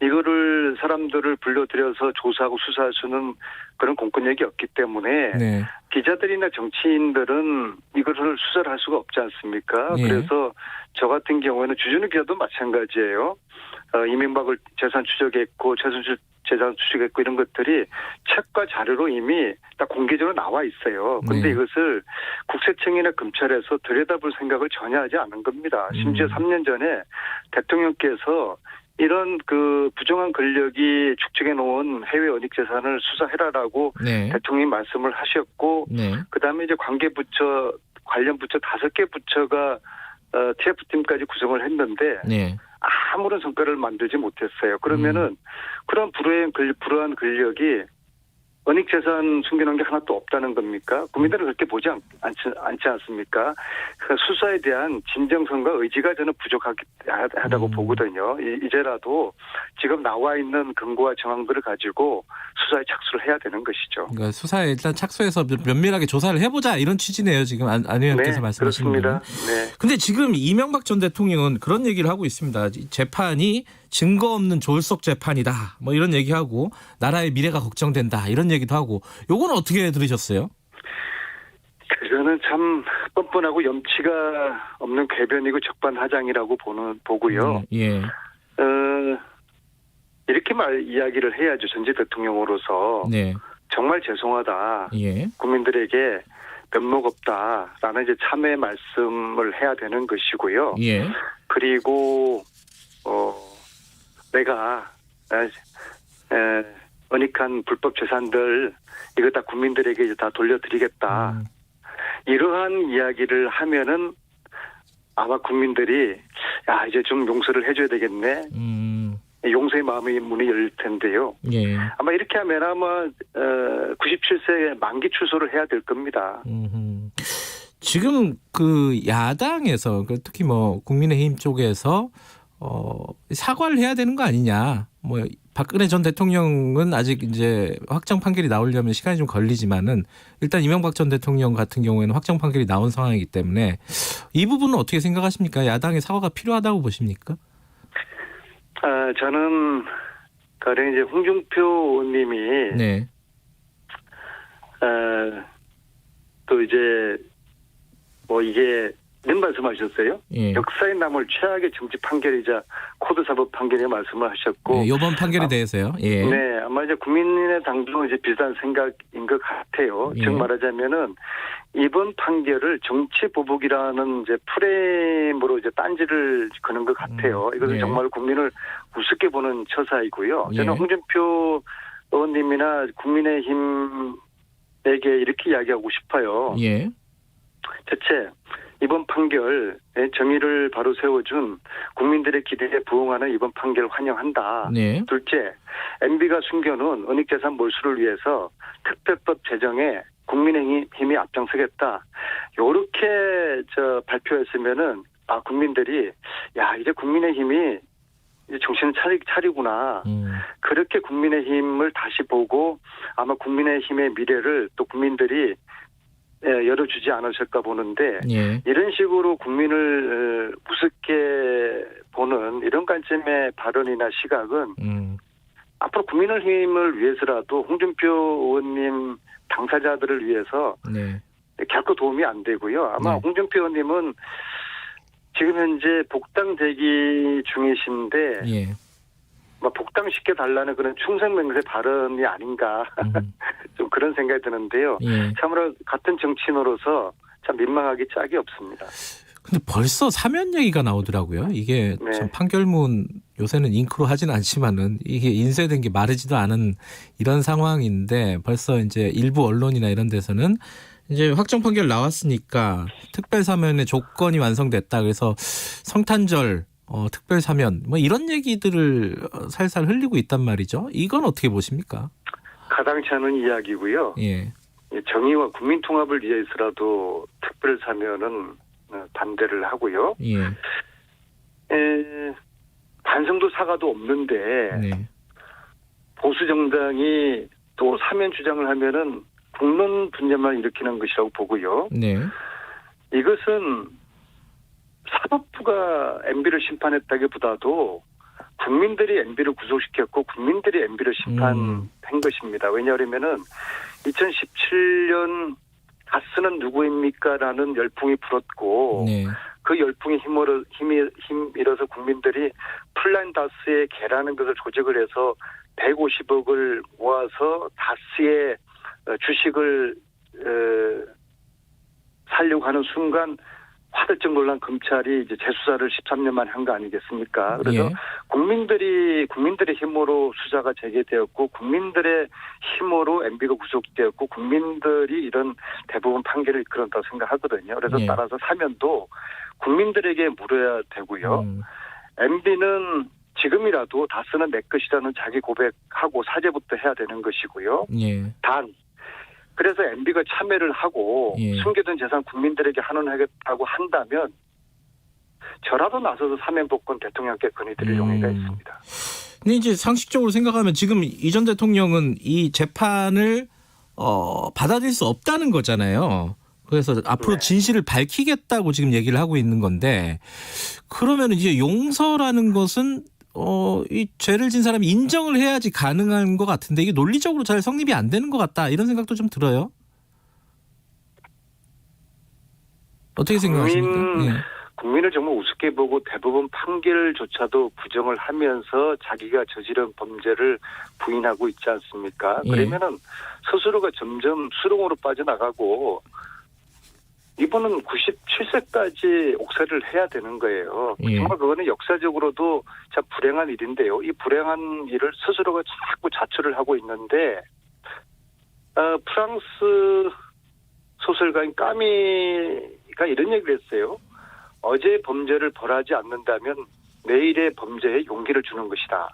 이거를 사람들을 불러들여서 조사하고 수사할 수는 그런 공권력이 없기 때문에 기자들이나 정치인들은 이거를 수사를 할 수가 없지 않습니까? 그래서 저 같은 경우에는 주진우 기자도 마찬가지예요. 이명박을 재산 추적했고 최순실 재산 추적했고 이런 것들이 책과 자료로 이미 다 공개적으로 나와 있어요. 그런데 이것을 국세청이나 검찰에서 들여다볼 생각을 전혀 하지 않은 겁니다. 심지어 3년 전에 대통령께서 이런 그 부정한 권력이 축적해 놓은 해외 은닉재산을 수사해라라고 대통령이 말씀을 하셨고 그다음에 이제 관련 부처 5개 부처가 TF팀까지 구성을 했는데 아무런 성과를 만들지 못했어요. 그러면은 그런 불우한 권력이 은닉재산 숨겨놓은 게 하나도 없다는 겁니까? 국민들은 그렇게 보지 않지 않습니까? 그러니까 수사에 대한 진정성과 의지가 저는 부족하다고 보거든요. 이제라도 지금 나와 있는 근거와 정황들을 가지고 수사에 착수를 해야 되는 것이죠. 그러니까 수사에 일단 착수해서 면밀하게 조사를 해보자 이런 취지네요. 지금 안 의원께서 말씀하시는 그렇습니다. 네. 근데 지금 이명박 전 대통령은 그런 얘기를 하고 있습니다. 재판이 증거 없는 졸속 재판이다. 뭐 이런 얘기하고 나라의 미래가 걱정된다. 이런 얘기도 하고 요건 어떻게 들으셨어요? 그거는 참 뻔뻔하고 염치가 없는 궤변이고 적반하장이라고 보고요. 예. 이렇게 이야기를 해야죠. 전직 대통령으로서. 네. 정말 죄송하다. 예. 국민들에게 면목 없다라는 이제 참회 말씀을 해야 되는 것이고요. 예. 그리고 내가 은닉한 불법 재산들 이거 다 국민들에게 이제 다 돌려드리겠다. 이러한 이야기를 하면은 아마 국민들이 야 이제 좀 용서를 해줘야 되겠네. 용서의 마음의 문이 열릴 텐데요. 예. 아마 이렇게 하면 아마 97세 만기 출소를 해야 될 겁니다. 지금 그 야당에서 특히 뭐 국민의힘 쪽에서 사과를 해야 되는 거 아니냐. 뭐 박근혜 전 대통령은 아직 이제 확정 판결이 나오려면 시간이 좀 걸리지만은 일단 이명박 전 대통령 같은 경우에는 확정 판결이 나온 상황이기 때문에 이 부분은 어떻게 생각하십니까? 야당의 사과가 필요하다고 보십니까? 저는 가령 이제 홍준표 의원님이 네. 또 이제 뭐 이게 이런 말씀하셨어요. 예. 역사에 남을 최악의 정치 판결이자 코드 사법 판결에 말씀을 하셨고. 네, 이번 판결에 대해서요. 예. 네, 아마 이제 국민의당도 이제 비슷한 생각인 것 같아요. 예. 즉 말하자면은 이번 판결을 정치 보복이라는 이제 프레임으로 이제 딴지를 거는 것 같아요. 이것은 예. 정말 국민을 우습게 보는 처사이고요. 예. 저는 홍준표 의원님이나 국민의힘에게 이렇게 이야기하고 싶어요. 예. 첫째, 이번 판결 정의를 바로 세워준 국민들의 기대에 부응하는 이번 판결 환영한다. 네. 둘째, MB가 숨겨놓은 은닉재산 몰수를 위해서 특별법 제정에 국민의힘이 앞장서겠다. 요렇게 발표했으면은 국민들이 야 이제 국민의힘이 이제 정신을 차리구나. 그렇게 국민의힘을 다시 보고 아마 국민의힘의 미래를 또 국민들이 열어주지 않으실까 보는데 예. 이런 식으로 국민을 우습게 보는 이런 관점의 발언이나 시각은 앞으로 국민의힘을 위해서라도 홍준표 의원님 당사자들을 위해서 네. 결코 도움이 안 되고요. 아마 네. 홍준표 의원님은 지금 현재 복당 대기 중이신데 예. 복당시켜 달라는 그런 충성맹세 발언이 아닌가 좀 그런 생각이 드는데요. 예. 참으로 같은 정치인으로서 참 민망하기 짝이 없습니다. 근데 벌써 사면 얘기가 나오더라고요. 이게 네. 참 판결문 요새는 잉크로 하진 않지만은 이게 인쇄된 게 마르지도 않은 이런 상황인데 벌써 이제 일부 언론이나 이런 데서는 이제 확정 판결 나왔으니까 특별 사면의 조건이 완성됐다. 그래서 성탄절 특별 사면 뭐 이런 얘기들을 살살 흘리고 있단 말이죠. 이건 어떻게 보십니까? 가당치 않은 이야기고요. 예. 정의와 국민 통합을 위해서라도 특별 사면은 반대를 하고요. 예. 반성도 사과도 없는데 네. 보수 정당이 또 사면 주장을 하면은 국론 분열만 일으키는 것이라고 보고요. 네. 이것은 사법부가 MB를 심판했다기보다도 국민들이 MB를 구속시켰고 국민들이 MB를 심판한 것입니다. 왜냐하면은 2017년 가스는 누구입니까라는 열풍이 불었고 네. 그 열풍에 힘입어서 국민들이 플랜 다스에 개라는 것을 조직을 해서 150억을 모아서 다스의 주식을 살려고 하는 순간 화들짝 놀란 검찰이 이제 재수사를 13년 만에 한 거 아니겠습니까? 그래서 예. 국민들의 힘으로 수사가 재개되었고 국민들의 힘으로 MB가 구속되었고 국민들이 이런 대부분 판결을 이끌었다고 생각하거든요. 그래서 예. 따라서 사면도 국민들에게 물어야 되고요. MB는 지금이라도 다스는 내 것이라는 자기 고백하고 사죄부터 해야 되는 것이고요. 예. 단 그래서 MB가 참여를 하고 예. 숨겨둔 재산 국민들에게 환원하겠다고 한다면 저라도 나서서 사면복권 대통령께 건의드릴 용의가 있습니다. 근데 이제 상식적으로 생각하면 지금 이 전 대통령은 이 재판을 받아들일 수 없다는 거잖아요. 그래서 앞으로 네. 진실을 밝히겠다고 지금 얘기를 하고 있는 건데 그러면 이제 용서라는 것은 이 죄를 진 사람이 인정을 해야지 가능한 것 같은데 이게 논리적으로 잘 성립이 안 되는 것 같다 이런 생각도 좀 들어요. 어떻게 생각하십니까? 예. 국민을 정말 우습게 보고 대부분 판결조차도 부정을 하면서 자기가 저지른 범죄를 부인하고 있지 않습니까? 예. 그러면은 스스로가 점점 수렁으로 빠져나가고 이분은 97세까지 옥살이를 해야 되는 거예요. 예. 정말 그거는 역사적으로도 참 불행한 일인데요. 이 불행한 일을 스스로가 자꾸 자초를 하고 있는데 프랑스 소설가인 까미가 이런 얘기를 했어요. 어제의 범죄를 벌하지 않는다면 내일의 범죄에 용기를 주는 것이다.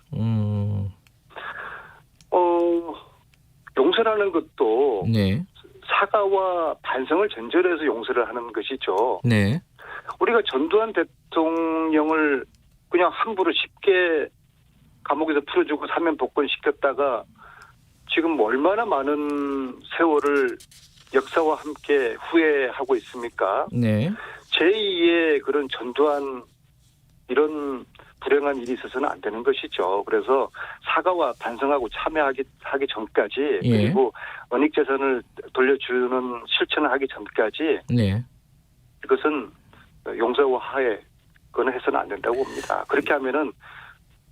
용서라는 것도 네. 사과와 반성을 전제로 해서 용서를 하는 것이죠. 네. 우리가 전두환 대통령을 그냥 함부로 쉽게 감옥에서 풀어주고 사면 복권시켰다가 지금 얼마나 많은 세월을 역사와 함께 후회하고 있습니까? 네. 제2의 그런 전두환 이런 불행한 일이 있어서는 안 되는 것이죠. 그래서 사과와 반성하고 참여하기 전까지 예. 그리고 원익재산을 돌려주는 실천을 하기 전까지 네. 이것은 용서와 화해 그거는 해서는 안 된다고 봅니다. 그렇게 하면은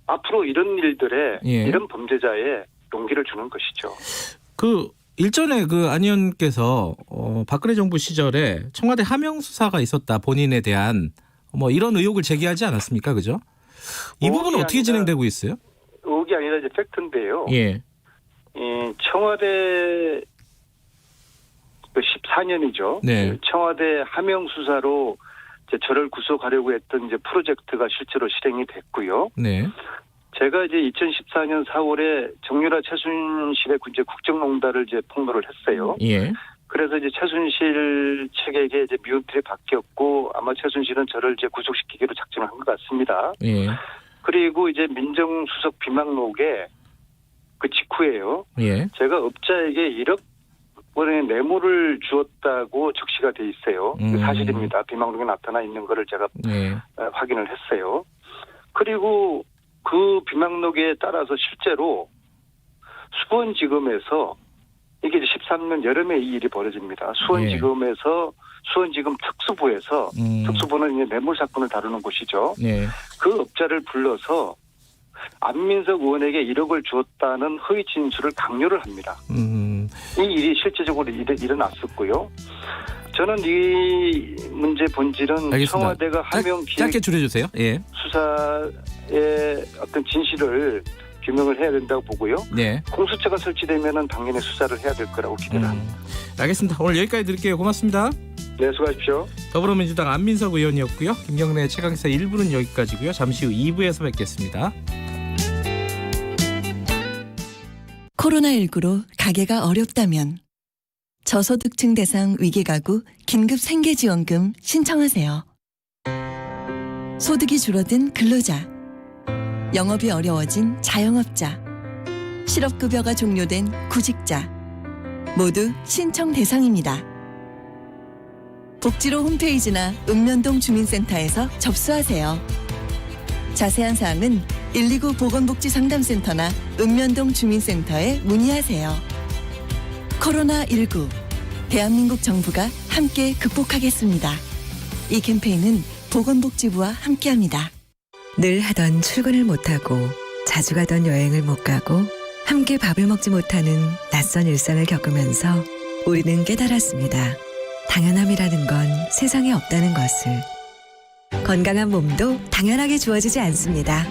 앞으로 이런 일들에 예. 이런 범죄자에 용기를 주는 것이죠. 그 일전에 그 안 의원께서 박근혜 정부 시절에 청와대 하명 수사가 있었다 본인에 대한 뭐 이런 의혹을 제기하지 않았습니까, 그죠? 이 부분은 어떻게 진행되고 있어요? 의혹이 아니라 이제 팩트인데요. 예. 청와대 14년이죠. 네. 청와대 하명 수사로 이제 저를 구속하려고 했던 이제 프로젝트가 실제로 실행이 됐고요. 네. 제가 이제 2014년 4월에 정유라 최순실의 이제 국정농단을 이제 폭로를 했어요. 예. 그래서 이제 최순실 측에게 이제 미움틀이 바뀌었고 아마 최순실은 저를 이제 구속시키기로 작정을 한 것 같습니다. 예. 그리고 이제 민정수석 비망록에 그 직후에요. 예. 제가 업자에게 1억 원의 뇌물을 주었다고 적시가 돼 있어요. 그 사실입니다. 비망록에 나타나 있는 거를 제가 예. 확인을 했어요. 그리고 그 비망록에 따라서 실제로 수원지검에서 이게 이제 13년 여름에 이 일이 벌어집니다. 수원지검에서 수원지검 특수부에서 특수부는 이제 뇌물 사건을 다루는 곳이죠. 예. 그 업자를 불러서 안민석 의원에게 1억을 주었다는 허위 진술을 강요를 합니다. 이 일이 실제적으로 일어났었고요. 저는 이 문제 본질은 알겠습니다. 청와대가 하명 짧게 줄여주세요. 예. 수사의 어떤 진실을 규명을 해야 된다고 보고요. 네. 공수처가 설치되면은 당연히 수사를 해야 될 거라고 기대를 합니다. 알겠습니다. 오늘 여기까지 드릴게요. 고맙습니다. 네, 수고하십시오. 더불어민주당 안민석 의원이었고요. 김경래 최강시사 1부는 여기까지고요. 잠시 후 2부에서 뵙겠습니다. 코로나19로 가게가 어렵다면 저소득층 대상 위기가구 긴급생계지원금 신청하세요. 소득이 줄어든 근로자, 영업이 어려워진 자영업자, 실업급여가 종료된 구직자 모두 신청 대상입니다. 복지로 홈페이지나 읍면동 주민센터에서 접수하세요. 자세한 사항은 129 보건복지상담센터나 읍면동 주민센터에 문의하세요. 코로나19 대한민국 정부가 함께 극복하겠습니다. 이 캠페인은 보건복지부와 함께합니다. 늘 하던 출근을 못하고 자주 가던 여행을 못 가고 함께 밥을 먹지 못하는 낯선 일상을 겪으면서 우리는 깨달았습니다. 당연함이라는 건 세상에 없다는 것을. 건강한 몸도 당연하게 주어지지 않습니다.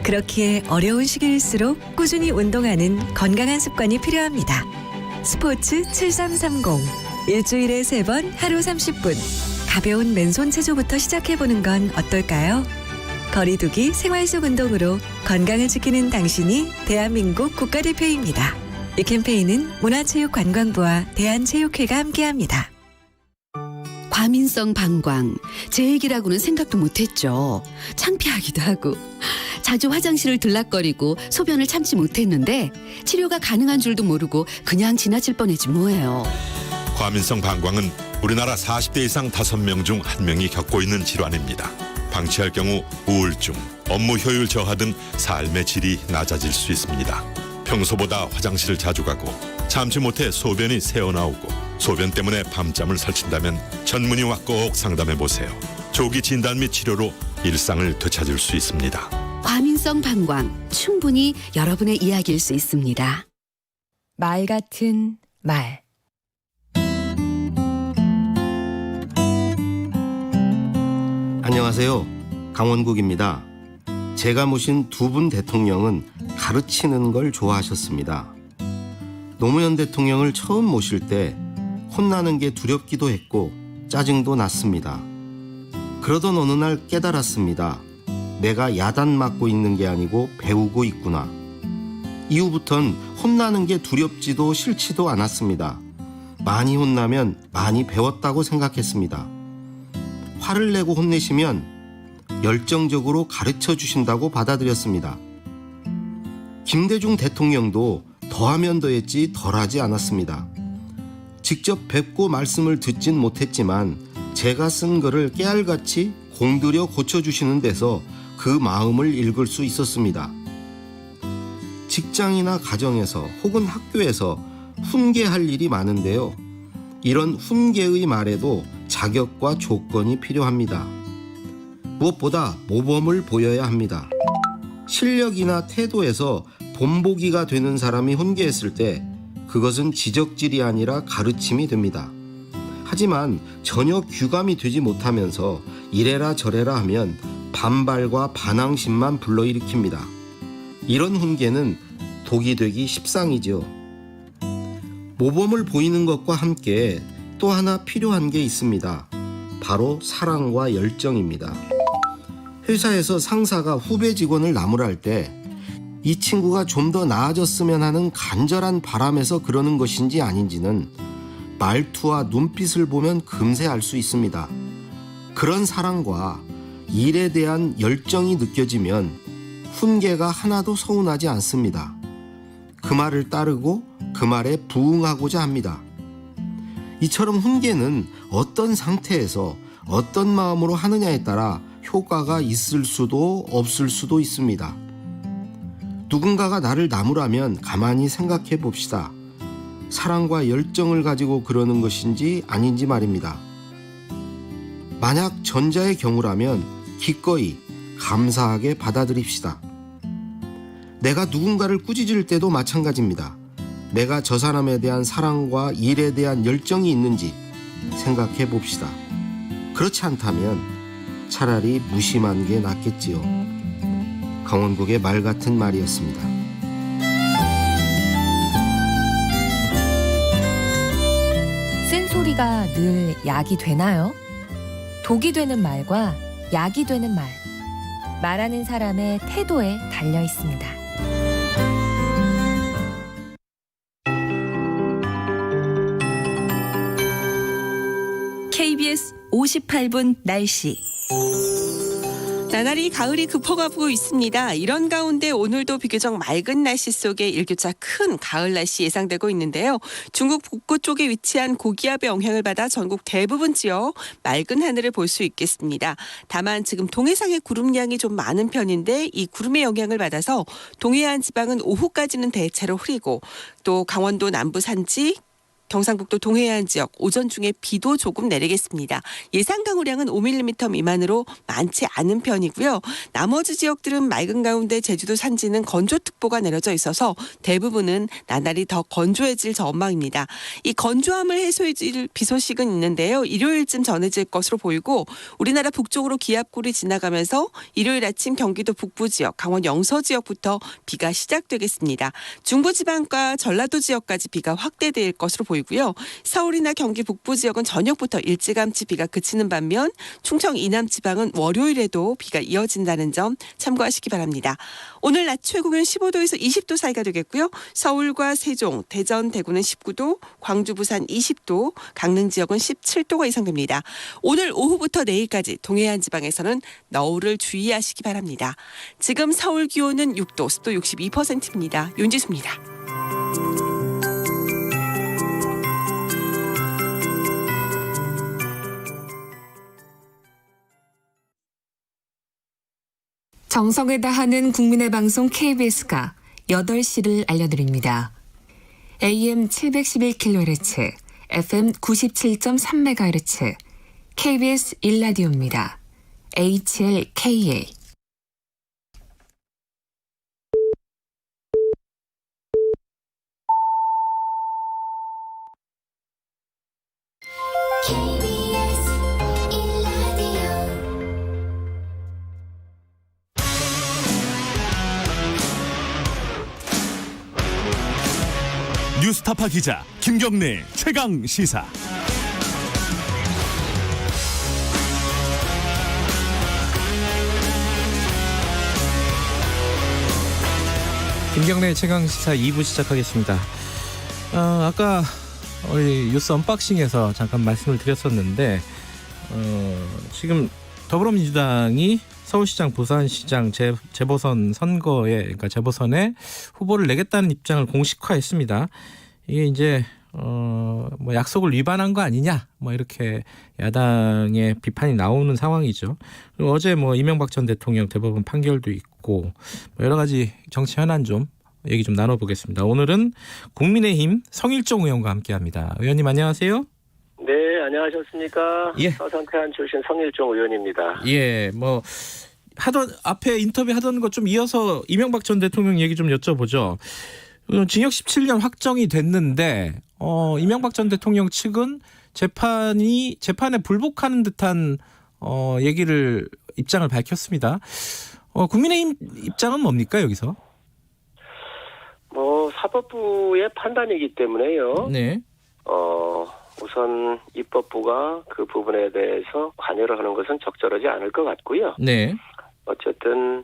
그렇기에 어려운 시기일수록 꾸준히 운동하는 건강한 습관이 필요합니다. 스포츠 7330 일주일에 3번 하루 30분 가벼운 맨손 체조부터 시작해보는 건 어떨까요? 거리두기 생활 속 운동으로 건강을 지키는 당신이 대한민국 국가대표입니다. 이 캠페인은 문화체육관광부와 대한체육회가 함께합니다. 과민성 방광, 제 얘기라고는 생각도 못했죠. 창피하기도 하고 자주 화장실을 들락거리고 소변을 참지 못했는데 치료가 가능한 줄도 모르고 그냥 지나칠 뻔했지 뭐예요. 과민성 방광은 우리나라 40대 이상 5명 중 1명이 겪고 있는 질환입니다. 방치할 경우 우울증, 업무 효율 저하 등 삶의 질이 낮아질 수 있습니다. 평소보다 화장실을 자주 가고 참지 못해 소변이 새어나오고 소변 때문에 밤잠을 설친다면 전문의와 꼭 상담해보세요. 조기 진단 및 치료로 일상을 되찾을 수 있습니다. 과민성 방광, 충분히 여러분의 이야기일 수 있습니다. 말 같은 말. 안녕하세요. 강원국입니다. 제가 모신 두 분 대통령은 가르치는 걸 좋아하셨습니다. 노무현 대통령을 처음 모실 때 혼나는 게 두렵기도 했고 짜증도 났습니다. 그러던 어느 날 깨달았습니다. 내가 야단 맞고 있는 게 아니고 배우고 있구나. 이후부턴 혼나는 게 두렵지도 싫지도 않았습니다. 많이 혼나면 많이 배웠다고 생각했습니다. 화를 내고 혼내시면 열정적으로 가르쳐 주신다고 받아들였습니다. 김대중 대통령도 더하면 더했지 덜하지 않았습니다. 직접 뵙고 말씀을 듣진 못했지만 제가 쓴 글을 깨알같이 공들여 고쳐주시는 데서 그 마음을 읽을 수 있었습니다. 직장이나 가정에서 혹은 학교에서 훈계할 일이 많은데요. 이런 훈계의 말에도 자격과 조건이 필요합니다. 무엇보다 모범을 보여야 합니다. 실력이나 태도에서 본보기가 되는 사람이 훈계했을 때 그것은 지적질이 아니라 가르침이 됩니다. 하지만 전혀 규감이 되지 못하면서 이래라 저래라 하면 반발과 반항심만 불러일으킵니다. 이런 훈계는 독이 되기 십상이죠. 모범을 보이는 것과 함께 또 하나 필요한 게 있습니다. 바로 사랑과 열정입니다. 회사에서 상사가 후배 직원을 나무랄 때 이 친구가 좀 더 나아졌으면 하는 간절한 바람에서 그러는 것인지 아닌지는 말투와 눈빛을 보면 금세 알 수 있습니다. 그런 사랑과 일에 대한 열정이 느껴지면 훈계가 하나도 서운하지 않습니다. 그 말을 따르고 그 말에 부응하고자 합니다. 이처럼 훈계는 어떤 상태에서 어떤 마음으로 하느냐에 따라 효과가 있을 수도 없을 수도 있습니다. 누군가가 나를 나무라면 가만히 생각해 봅시다. 사랑과 열정을 가지고 그러는 것인지 아닌지 말입니다. 만약 전자의 경우라면 기꺼이 감사하게 받아들입시다. 내가 누군가를 꾸짖을 때도 마찬가지입니다. 내가 저 사람에 대한 사랑과 일에 대한 열정이 있는지 생각해 봅시다. 그렇지 않다면 차라리 무심한 게 낫겠지요. 강원국의 말 같은 말이었습니다. 쓴소리가 늘 약이 되나요? 독이 되는 말과 약이 되는 말. 말하는 사람의 태도에 달려 있습니다. KBS 58분 날씨. 나날이 가을이 급어가고 있습니다. 이런 가운데 오늘도 비교적 맑은 날씨 속에 일교차 큰 가을 날씨 예상되고 있는데요. 중국 북부 쪽에 위치한 고기압의 영향을 받아 전국 대부분 지역 맑은 하늘을 볼 수 있겠습니다. 다만 지금 동해상의 구름량이 좀 많은 편인데 이 구름의 영향을 받아서 동해안 지방은 오후까지는 대체로 흐리고 또 강원도 남부 산지 경상북도 동해안 지역 오전 중에 비도 조금 내리겠습니다. 예상 강우량은 5mm 미만으로 많지 않은 편이고요. 나머지 지역들은 맑은 가운데 제주도 산지는 건조특보가 내려져 있어서 대부분은 나날이 더 건조해질 전망입니다. 이 건조함을 해소해줄 비 소식은 있는데요. 일요일쯤 전해질 것으로 보이고 우리나라 북쪽으로 기압골이 지나가면서 일요일 아침 경기도 북부 지역, 강원 영서 지역부터 비가 시작되겠습니다. 중부지방과 전라도 지역까지 비가 확대될 것으로 보이고 고요. 서울이나 경기 북부 지역은 저녁부터 일찌감치 비가 그치는 반면 충청 이남 지방은 월요일에도 비가 이어진다는 점 참고하시기 바랍니다. 오늘 낮 최고기온 15도에서 20도 사이가 되겠고요. 서울과 세종, 대전, 대구는 19도, 광주, 부산 20도, 강릉 지역은 17도가 예상됩니다. 오늘 오후부터 내일까지 동해안 지방에서는 너울을 주의하시기 바랍니다. 지금 서울 기온은 6도, 습도 62%입니다. 윤지수입니다. 정성을 다하는 국민의 방송 KBS가 8시를 알려드립니다. AM 711kHz, FM 97.3MHz, KBS 1라디오입니다. HLKA. 뉴스타파 기자 김경래 최강 시사. 김경래 최강 시사 2부 시작하겠습니다. 아까 우리 뉴스 언박싱에서 잠깐 말씀을 드렸었는데 지금 더불어민주당이 서울시장, 부산시장 재보선 선거에, 그러니까 재보선에 후보를 내겠다는 입장을 공식화했습니다. 이게 이제 뭐 약속을 위반한 거 아니냐, 뭐 이렇게 야당의 비판이 나오는 상황이죠. 그리고 어제 뭐 이명박 전 대통령 대법원 판결도 있고 뭐 여러 가지 정치 현안 좀 얘기 좀 나눠보겠습니다. 오늘은 국민의힘 성일종 의원과 함께합니다. 의원님 안녕하세요. 네, 안녕하셨습니까? 예. 서산태안 출신 성일종 의원입니다. 예, 뭐 앞에 인터뷰 하던 것 좀 이어서 이명박 전 대통령 얘기 좀 여쭤보죠. 징역 17년 확정이 됐는데 이명박 전 대통령 측은 재판에 불복하는 듯한 입장을 밝혔습니다. 국민의힘 입장은 뭡니까 여기서? 뭐 사법부의 판단이기 때문에요. 네. 우선 입법부가 그 부분에 대해서 관여를 하는 것은 적절하지 않을 것 같고요. 네. 어쨌든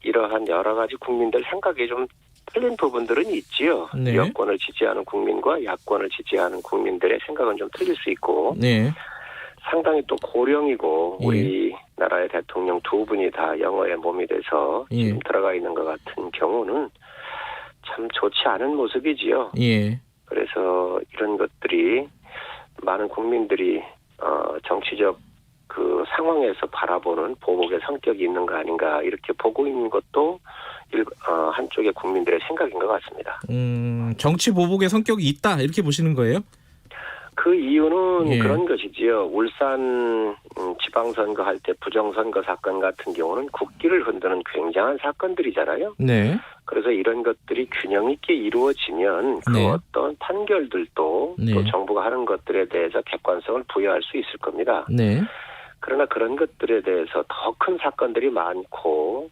이러한 여러 가지 국민들 생각이 좀 틀린 부분들은 있지요. 네. 여권을 지지하는 국민과 야권을 지지하는 국민들의 생각은 좀 틀릴 수 있고 네. 상당히 또 고령이고 우리나라의 대통령 두 분이 다 영어에 몸이 돼서 지금 들어가 있는 것 같은 경우는 참 좋지 않은 모습이지요. 예. 그래서 이런 것들이 많은 국민들이 정치적 그 상황에서 바라보는 보복의 성격이 있는 거 아닌가 이렇게 보고 있는 것도 한쪽의 국민들의 생각인 것 같습니다. 정치 보복의 성격이 있다 이렇게 보시는 거예요? 그 이유는 그런 것이지요. 울산 지방선거 할 때 부정선거 사건 같은 경우는 국기를 흔드는 굉장한 사건들이잖아요. 네. 그래서 이런 것들이 균형 있게 이루어지면 그 어떤 판결들도 또 정부가 하는 것들에 대해서 객관성을 부여할 수 있을 겁니다. 네. 그러나 그런 것들에 대해서 더 큰 사건들이 많고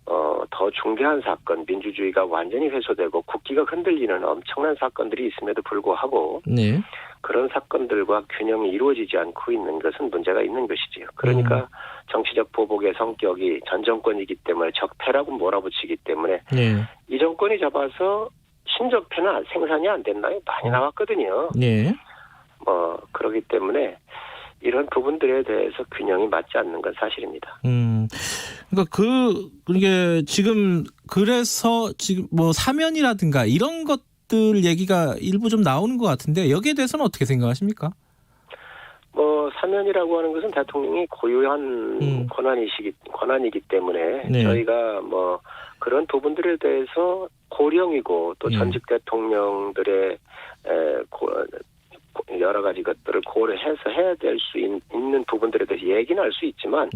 더 중대한 사건, 민주주의가 완전히 훼손되고 국기가 흔들리는 엄청난 사건들이 있음에도 불구하고 그런 사건들과 균형이 이루어지지 않고 있는 것은 문제가 있는 것이지요. 그러니까 정치적 보복의 성격이 전 정권이기 때문에 적폐라고 몰아붙이기 때문에 이 정권이 잡아서 신적폐는 생산이 안 됐나요? 많이 나왔거든요. 그렇기 때문에 이런 부분들에 대해서 균형이 맞지 않는 건 사실입니다. 그러니까 이게 그래서 지금 뭐 사면이라든가 이런 것들 얘기가 일부 좀 나오는 것 같은데 여기에 대해서는 어떻게 생각하십니까? 뭐 사면이라고 하는 것은 대통령이 고유한 권한이기 때문에 저희가 뭐 그런 부분들에 대해서 고령이고 또 전직 대통령들의 여러 가지 것들을 고려해서 해야 될 수 있는 부분들에 대해서 얘기는 할 수 있지만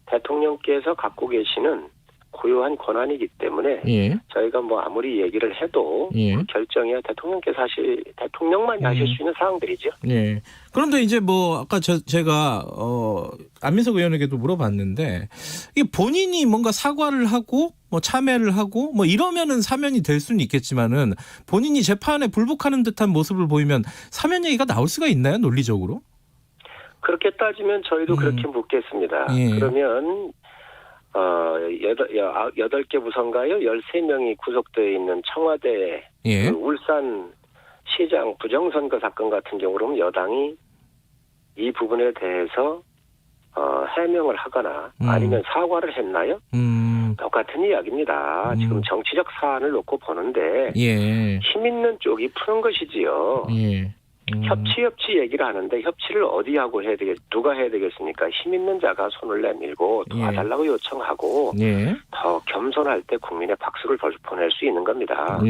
대통령께서 갖고 계시는 고유한 권한이기 때문에 저희가 뭐 아무리 얘기를 해도 그 결정이야 대통령만이 하실 수 있는 사항들이죠. 그런데 이제 뭐 아까 제가 안민석 의원에게도 물어봤는데 이게 본인이 뭔가 사과를 하고 뭐 참여를 하고 뭐 이러면은 사면이 될 수는 있겠지만은 본인이 재판에 불복하는 듯한 모습을 보이면 사면 얘기가 나올 수가 있나요, 논리적으로? 그렇게 따지면 저희도 그렇게 묻겠습니다. 그러면 8개 부서인가요? 13명이 구속되어 있는 청와대 그 울산 시장 부정선거 사건 같은 경우는 여당이 이 부분에 대해서 해명을 하거나 아니면 사과를 했나요? 똑같은 이야기입니다. 지금 정치적 사안을 놓고 보는데 힘 있는 쪽이 푸는 것이지요. 협치 얘기를 하는데 협치를 어디 하고 누가 해야 되겠습니까? 힘 있는 자가 손을 내밀고 도와달라고 요청하고 더 겸손할 때 국민의 박수를 보낼 수 있는 겁니다.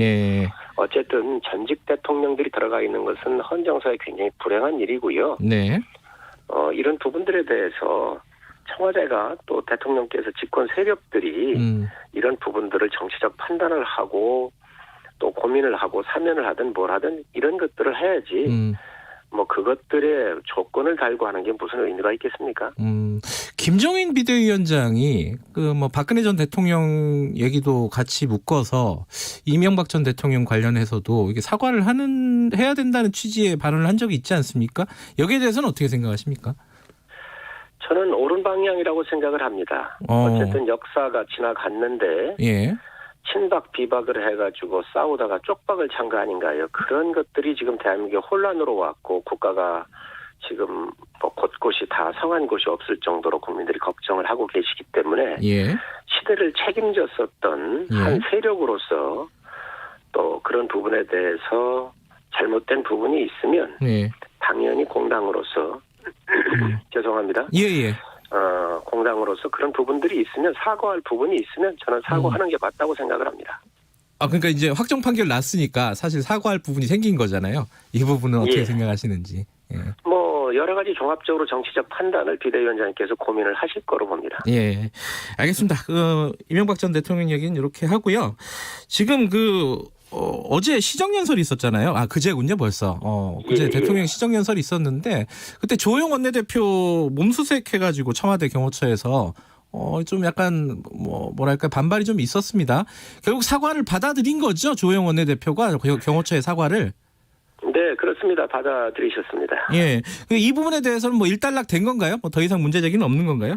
어쨌든 전직 대통령들이 들어가 있는 것은 헌정사에 굉장히 불행한 일이고요. 이런 부분들에 대해서 청와대가 또 대통령께서 집권 세력들이 이런 부분들을 정치적 판단을 하고 또 고민을 하고 사면을 하든 뭘 하든 이런 것들을 해야지 뭐 그것들의 조건을 달고 하는 게 무슨 의미가 있겠습니까? 김종인 비대위원장이 그 뭐 박근혜 전 대통령 얘기도 같이 묶어서 이명박 전 대통령 관련해서도 이게 사과를 해야 된다는 취지의 발언을 한 적이 있지 않습니까? 여기에 대해서는 어떻게 생각하십니까? 저는 옳은 방향이라고 생각을 합니다. 어쨌든 역사가 지나갔는데 친박 비박을 해가지고 싸우다가 쪽박을 찬 거 아닌가요? 그런 것들이 지금 대한민국에 혼란으로 왔고 국가가 지금 뭐 곳곳이 다 성한 곳이 없을 정도로 국민들이 걱정을 하고 계시기 때문에 시대를 책임졌었던 한 세력으로서 또 그런 부분에 대해서 잘못된 부분이 있으면 당연히 공당으로서 죄송합니다. 공당으로서 그런 부분들이 있으면 사과할 부분이 있으면 저는 사과하는 게 맞다고 생각을 합니다. 그러니까 이제 확정 판결 났으니까 사실 사과할 부분이 생긴 거잖아요. 이 부분은 어떻게 생각하시는지. 뭐 여러 가지 종합적으로 정치적 판단을 비대위원장님께서 고민을 하실 거로 봅니다. 알겠습니다. 이명박 전 대통령 얘기는 이렇게 하고요. 지금 어제 시정연설이 있었잖아요. 그제군요 벌써. 그제 대통령 시정연설이 있었는데 그때 조영 원내대표 몸수색해가지고 청와대 경호처에서 좀 약간 뭐랄까 반발이 좀 있었습니다. 결국 사과를 받아들인 거죠. 조영 원내대표가 경호처의 사과를. 네, 그렇습니다. 받아들이셨습니다. 이 부분에 대해서는 뭐 일단락 된 건가요? 뭐 더 이상 문제 제기는 없는 건가요?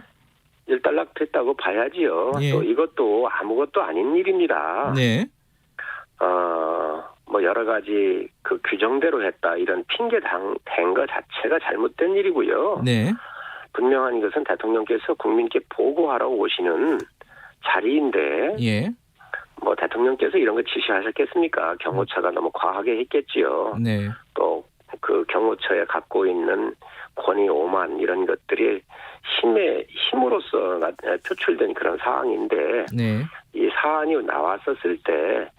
일단락 됐다고 봐야지요. 또 이것도 아무것도 아닌 일입니다. 뭐 여러 가지 그 규정대로 했다 이런 핑계 댄 것 자체가 잘못된 일이고요. 분명한 것은 대통령께서 국민께 보고하러 오시는 자리인데 뭐 대통령께서 이런 거 지시하셨겠습니까? 경호처가 너무 과하게 했겠지요. 또 그 경호처에 갖고 있는 권위 오만 이런 것들이 힘으로써 표출된 그런 사항인데 이 사안이 나왔었을 때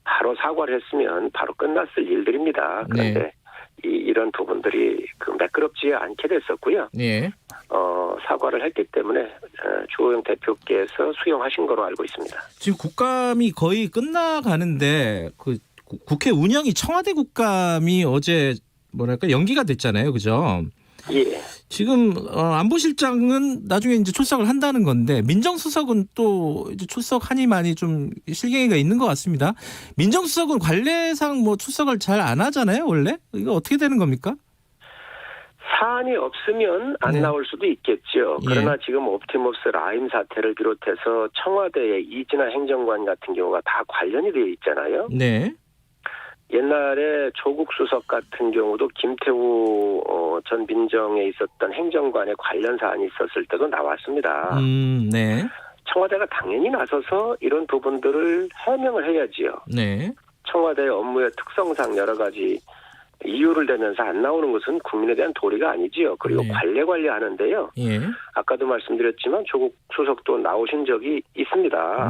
바로 사과를 했으면 바로 끝났을 일들입니다. 그런데 이런 부분들이 매끄럽지 않게 됐었고요. 사과를 했기 때문에 주호영 대표께서 수용하신 거로 알고 있습니다. 지금 국감이 거의 끝나가는데 국회 운영이 청와대 국감이 어제 뭐랄까 연기가 됐잖아요, 그죠? 지금 안보실장은 나중에 이제 출석을 한다는 건데 민정수석은 또 이제 출석하니 많이 좀 실갱이가 있는 것 같습니다. 민정수석은 관례상 뭐 출석을 잘 안 하잖아요, 원래? 이거 어떻게 되는 겁니까? 사안이 없으면 안 나올 수도 있겠죠. 그러나 지금 옵티머스 라임 사태를 비롯해서 청와대의 이진아 행정관 같은 경우가 다 관련이 되어 있잖아요. 옛날에 조국 수석 같은 경우도 김태우 전 민정에 있었던 행정관의 관련 사안이 있었을 때도 나왔습니다. 청와대가 당연히 나서서 이런 부분들을 해명을 해야지요. 청와대의 업무의 특성상 여러 가지 이유를 대면서 안 나오는 것은 국민에 대한 도리가 아니지요. 그리고 관리하는데요. 아까도 말씀드렸지만 조국 수석도 나오신 적이 있습니다.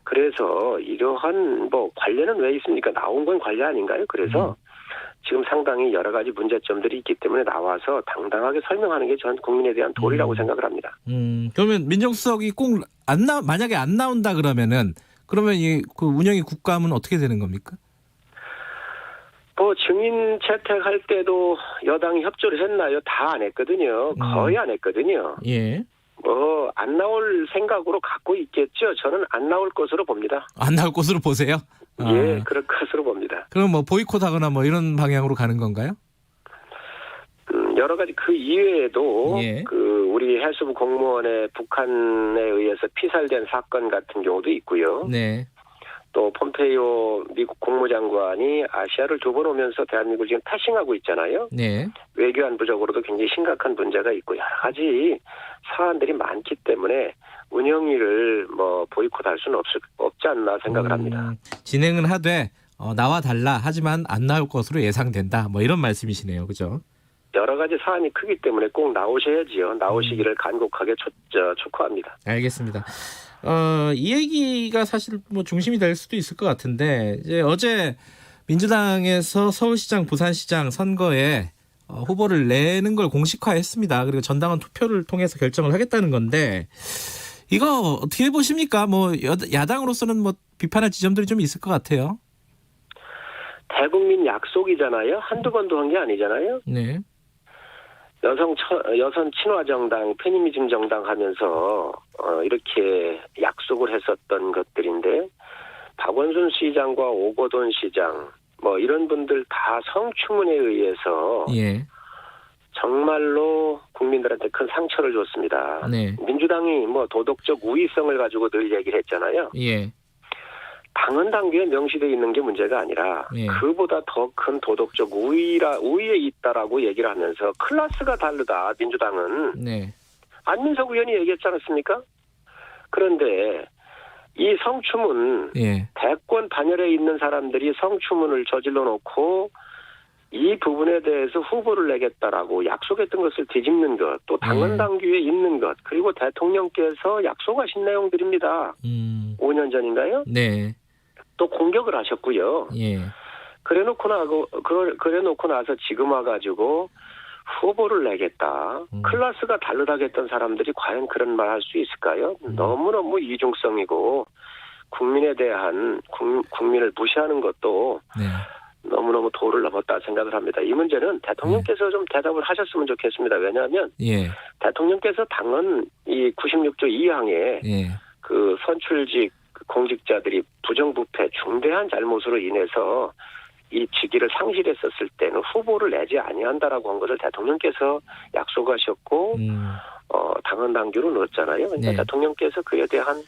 그래서 이러한 관례는 왜 있습니까? 나온 건 관례 아닌가요? 그래서 지금 상당히 여러 가지 문제점들이 있기 때문에 나와서 당당하게 설명하는 게 전 국민에 대한 도리라고 생각을 합니다. 그러면 민정수석이 꼭 만약에 안 나온다 그러면 그 운영이 국감은 어떻게 되는 겁니까? 증인 채택할 때도 여당이 협조를 했나요? 다 안 했거든요. 거의 안 했거든요. 안 나올 생각으로 갖고 있겠죠. 저는 안 나올 것으로 봅니다. 안 나올 것으로 보세요? 그럴 것으로 봅니다. 그럼 보이콧하거나 이런 방향으로 가는 건가요? 여러 가지 그 이외에도 우리 해수부 공무원의 북한에 의해서 피살된 사건 같은 경우도 있고요. 또 폼페이오 미국 국무장관이 아시아를 2번 오면서 대한민국을 지금 패싱하고 있잖아요. 외교안보적으로도 굉장히 심각한 문제가 있고 여러 가지 사안들이 많기 때문에 운영위를 보이콧할 수는 없지 않나 생각을 합니다. 진행은 하되 나와 달라 하지만 안 나올 것으로 예상된다. 뭐 이런 말씀이시네요. 그죠? 여러 가지 사안이 크기 때문에 꼭 나오셔야지요. 나오시기를 간곡하게 촉구합니다. 알겠습니다. 이 얘기가 사실 뭐 중심이 될 수도 있을 것 같은데 이제 어제 민주당에서 서울시장, 부산시장 선거에 후보를 내는 걸 공식화했습니다. 그리고 전당원 투표를 통해서 결정을 하겠다는 건데 이거 어떻게 보십니까? 뭐 야당으로서는 뭐 비판할 지점들이 좀 있을 것 같아요. 대국민 약속이잖아요. 한두 번도 한 게 아니잖아요. 네. 여성 친화 정당, 페미니즘 정당 하면서 이렇게 약속을 했었던 것들인데 박원순 시장과 오거돈 시장 뭐 이런 분들 다 성추문에 의해서 예. 정말로 국민들한테 큰 상처를 줬습니다. 네. 민주당이 뭐 도덕적 우위성을 가지고 늘 얘기를 했잖아요. 예. 당헌 당규에 명시되어 있는 게 문제가 아니라 예. 그보다 더 큰 도덕적 우위에 있다라고 얘기를 하면서 클래스가 다르다. 민주당은. 네. 안민석 의원이 얘기했지 않았습니까? 그런데 이 성추문 예. 대권 반열에 있는 사람들이 성추문을 저질러 놓고 이 부분에 대해서 후보를 내겠다라고 약속했던 것을 뒤집는 것, 또 당헌 당규에 있는 것, 그리고 대통령께서 약속하신 내용들입니다. 5년 전인가요? 네. 또 공격을 하셨고요. 예. 그래놓고 나서 지금 와가지고 후보를 내겠다. 클래스가 다르다겠던 사람들이 과연 그런 말 할 수 있을까요? 너무너무 이중성이고 국민에 대한 국민을 무시하는 것도 네. 너무너무 도를 넘었다 생각을 합니다. 이 문제는 대통령께서 좀 대답을 하셨으면 좋겠습니다. 왜냐하면 예. 대통령께서 당헌 이 96조 2항에 예. 그 선출직 공직자들이 부정부패 중대한 잘못으로 인해서 이 직위를 상실했었을 때는 후보를 내지 아니한다라고 한 것을 대통령께서 약속하셨고 당헌 당규로 넣었잖아요. 그러니까 네. 대통령께서 그에 대한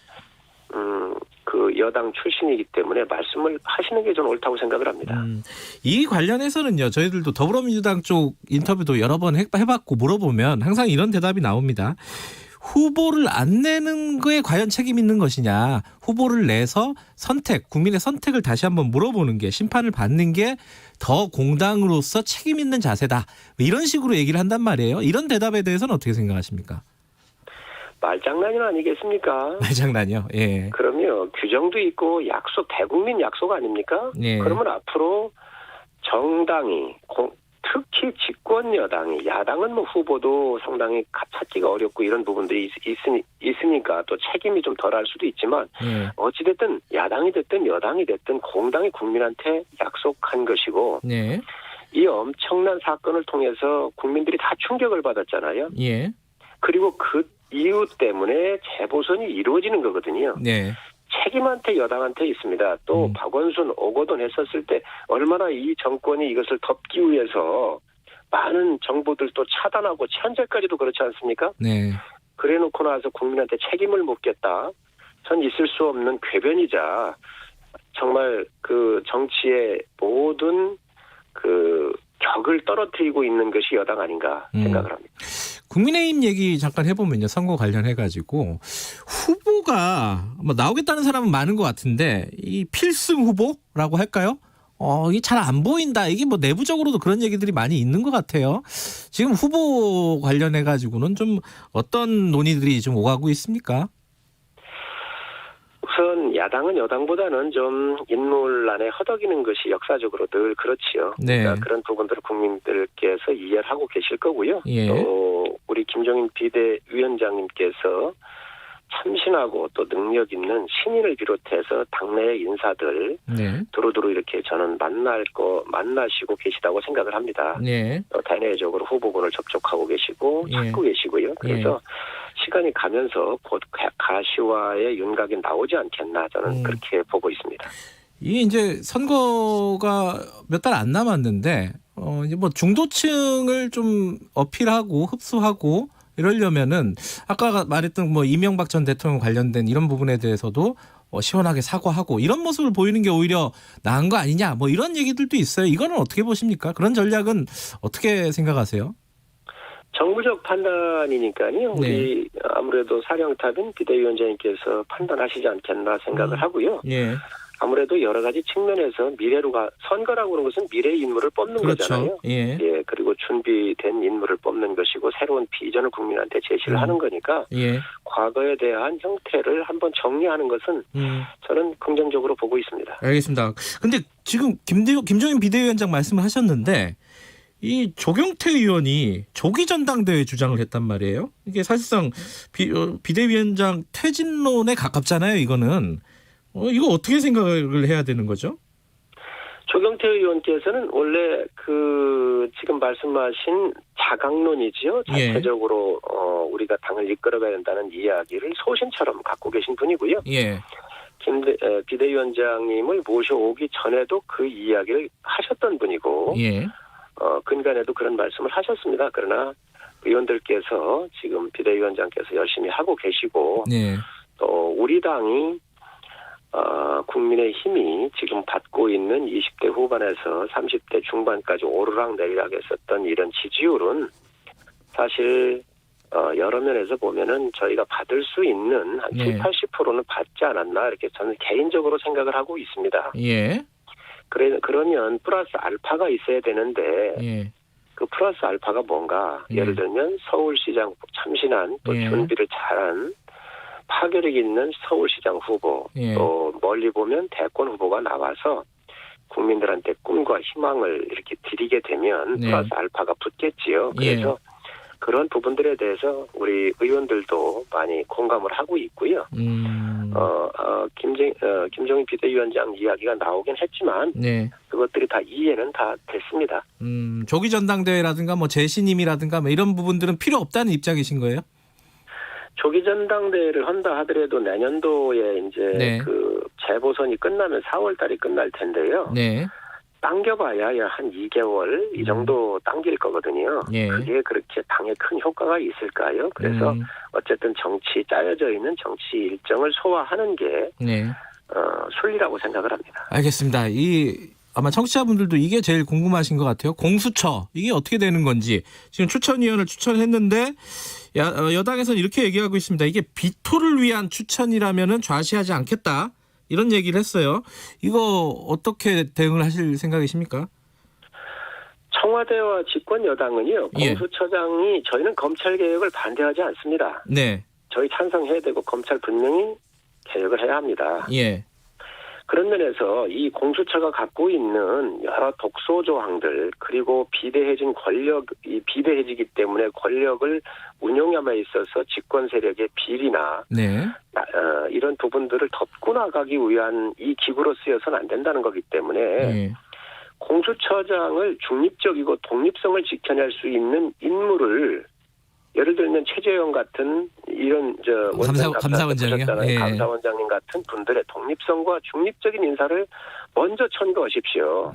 그 여당 출신이기 때문에 말씀을 하시는 게 저는 옳다고 생각을 합니다. 이 관련해서는요. 저희들도 더불어민주당 쪽 인터뷰도 여러 번 해봤고 물어보면 항상 이런 대답이 나옵니다. 후보를 안 내는 거에 과연 책임 있는 것이냐. 후보를 내서 국민의 선택을 다시 한번 물어보는 게 심판을 받는 게 더 공당으로서 책임 있는 자세다. 이런 식으로 얘기를 한단 말이에요. 이런 대답에 대해서는 어떻게 생각하십니까? 말장난이 아니겠습니까? 말장난이요? 예. 그럼요. 규정도 있고 대국민 약속 아닙니까? 예. 그러면 앞으로 정당이 특히 집권 여당이 야당은 뭐 후보도 상당히 찾기가 어렵고 이런 부분들이 있으니까 또 책임이 좀 덜할 수도 있지만 어찌됐든 야당이 됐든 여당이 됐든 공당이 국민한테 약속한 것이고 네. 이 엄청난 사건을 통해서 국민들이 다 충격을 받았잖아요. 예. 그리고 그 이유 때문에 재보선이 이루어지는 거거든요. 네. 책임한테 여당한테 있습니다. 또 박원순, 오거돈 했었을 때 얼마나 이 정권이 이것을 덮기 위해서 많은 정보들도 차단하고 현재까지도 그렇지 않습니까? 네. 그래놓고 나서 국민한테 책임을 묻겠다. 전 있을 수 없는 궤변이자 정말 그 정치의 모든 그 격을 떨어뜨리고 있는 것이 여당 아닌가 생각을 합니다. 국민의힘 얘기 잠깐 해보면요. 선거 관련해가지고 후보가 뭐 나오겠다는 사람은 많은 것 같은데 이 필승 후보라고 할까요? 이게 잘 안 보인다. 이게 뭐 내부적으로도 그런 얘기들이 많이 있는 것 같아요. 지금 후보 관련해가지고는 좀 어떤 논의들이 좀 오가고 있습니까? 우선 야당은 여당보다는 좀 인물란에 허덕이는 것이 역사적으로 늘 그렇지요. 네. 그러니까 그런 부분들을 국민들께서 이해를 하고 계실 거고요. 예. 또 우리 김종인 비대위원장님께서 참신하고 또 능력 있는 신인을 비롯해서 당내의 인사들 네. 두루두루 이렇게 저는 만나시고 계시다고 생각을 합니다. 네. 대내적으로 후보군을 접촉하고 계시고 찾고 계시고요. 그래서 시간이 가면서 곧 가시화의 윤곽이 나오지 않겠나 저는 그렇게 보고 있습니다. 이게 이제 선거가 몇 달 안 남았는데 이제 뭐 중도층을 좀 어필하고 흡수하고 이러려면은 아까 말했던 뭐 이명박 전 대통령 관련된 이런 부분에 대해서도 시원하게 사과하고 이런 모습을 보이는 게 오히려 나은 거 아니냐 뭐 이런 얘기들도 있어요. 이거는 어떻게 보십니까? 그런 전략은 어떻게 생각하세요? 정부적 판단이니까요. 우리 아무래도 사령탑인 비대위원장님께서 판단하시지 않겠나 생각을 하고요. 예. 아무래도 여러 가지 측면에서 선거라고 하는 것은 미래의 인물을 뽑는 그렇죠. 거잖아요. 예. 예, 그리고 준비된 인물을 뽑는 것이고 새로운 비전을 국민한테 제시를 하는 거니까 예. 과거에 대한 형태를 한번 정리하는 것은 저는 긍정적으로 보고 있습니다. 알겠습니다. 근데 지금 김종인 비대위원장 말씀을 하셨는데 이 조경태 의원이 조기 전당대회 주장을 했단 말이에요. 이게 사실상 비대위원장 퇴진론에 가깝잖아요. 이거는 이거 어떻게 생각을 해야 되는 거죠? 조경태 의원께서는 원래 지금 말씀하신 자강론이지요. 자체적으로 우리가 당을 이끌어가야 된다는 이야기를 소신처럼 갖고 계신 분이고요. 예. 비대위원장님을 모셔오기 전에도 그 이야기를 하셨던 분이고, 예. 근간에도 그런 말씀을 하셨습니다. 그러나 의원들께서 지금 비대위원장께서 열심히 하고 계시고, 네. 또 우리 당이 국민의힘이 지금 받고 있는 20대 후반에서 30대 중반까지 오르락 내리락 했었던 이런 지지율은 사실 여러 면에서 보면은 저희가 받을 수 있는 한 70, 80%는 받지 않았나 이렇게 저는 개인적으로 생각을 하고 있습니다. 예. 그러면 플러스 알파가 있어야 되는데 예. 그 플러스 알파가 뭔가 예를 들면 서울시장 참신한 또 준비를 잘한 파괴력 있는 서울시장 후보 또 멀리 보면 대권 후보가 나와서 국민들한테 꿈과 희망을 이렇게 드리게 되면 플러스 알파가 붙겠지요. 그래서 그런 부분들에 대해서 우리 의원들도 많이 공감을 하고 있고요. 김종인 비대위원장 이야기가 나오긴 했지만 그것들이 다 이해는 다 됐습니다. 조기 전당대회라든가 뭐 재신임이라든가 뭐 이런 부분들은 필요 없다는 입장이신 거예요? 조기 전당대회를 한다 하더라도 내년도에 이제 그 재보선이 끝나면 4월달이 끝날 텐데요. 당겨봐야 한 2개월 이 정도 당길 거거든요. 그게 그렇게 당에 큰 효과가 있을까요? 그래서 어쨌든 짜여져 있는 정치 일정을 소화하는 게 순리라고 생각을 합니다. 알겠습니다. 아마 청취자분들도 이게 제일 궁금하신 것 같아요. 공수처 이게 어떻게 되는 건지 지금 추천위원을 추천했는데 여당에서는 이렇게 얘기하고 있습니다. 이게 비토를 위한 추천이라면은 좌시하지 않겠다. 이런 얘기를 했어요. 이거 어떻게 대응을 하실 생각이십니까? 청와대와 집권 여당은요. 공수처장이 저희는 검찰개혁을 반대하지 않습니다. 저희 찬성해야 되고 검찰 분명히 개혁을 해야 합니다. 그런 면에서 이 공수처가 갖고 있는 여러 독소 조항들 그리고 비대해진 이 비대해지기 때문에 권력을 운용함에 있어서 집권 세력의 비리나 이런 부분들을 덮고 나가기 위한 이 기구로 쓰여서는 안 된다는 거기 때문에 공수처장을 중립적이고 독립성을 지켜낼 수 있는 인물을 예를 들면 최재형 같은 이런 감사원장이요. 감사원장님 같은 분들의 독립성과 중립적인 인사를 먼저 천거하십시오.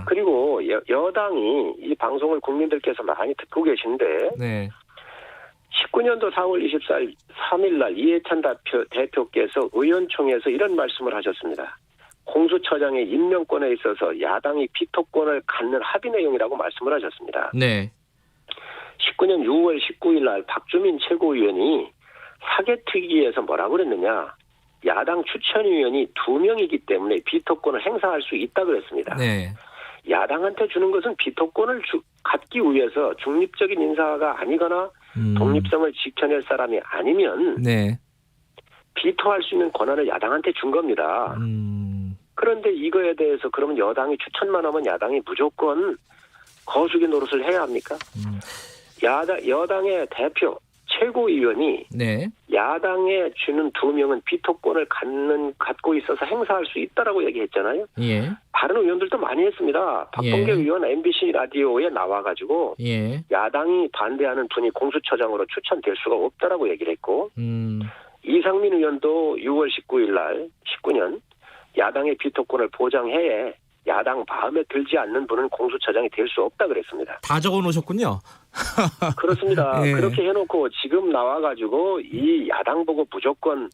그리고 여당이 이 방송을 국민들께서 많이 듣고 계신데 19년도 4월 23일 날 이해찬 대표께서 의원총회에서 이런 말씀을 하셨습니다. 공수처장의 임명권에 있어서 야당이 비토권을 갖는 합의 내용이라고 말씀을 하셨습니다. 19년 6월 19일 날 박주민 최고위원이 사개특위에서 뭐라고 그랬느냐. 야당 추천위원이 2명이기 때문에 비토권을 행사할 수 있다 그랬습니다. 야당한테 주는 것은 비토권을 갖기 위해서 중립적인 인사가 아니거나 독립성을 지켜낼 사람이 아니면 비토할 수 있는 권한을 야당한테 준 겁니다. 그런데 이거에 대해서 그러면 여당이 추천만 하면 야당이 무조건 거수기 노릇을 해야 합니까? 여당의 대표 최고위원이 야당에 주는 2명은 비토권을 갖고 있어서 행사할 수 있다라고 얘기했잖아요. 다른 의원들도 많이 했습니다. 박범계 의원 MBC 라디오에 나와가지고 야당이 반대하는 분이 공수처장으로 추천될 수가 없다라고 얘기를 했고 이상민 의원도 6월 19일 날 19년 야당의 비토권을 보장해 야당 마음에 들지 않는 분은 공수처장이 될 수 없다 그랬습니다. 다 적어놓으셨군요. 그렇습니다. 그렇게 해놓고 지금 나와가지고 이 야당 보고 무조건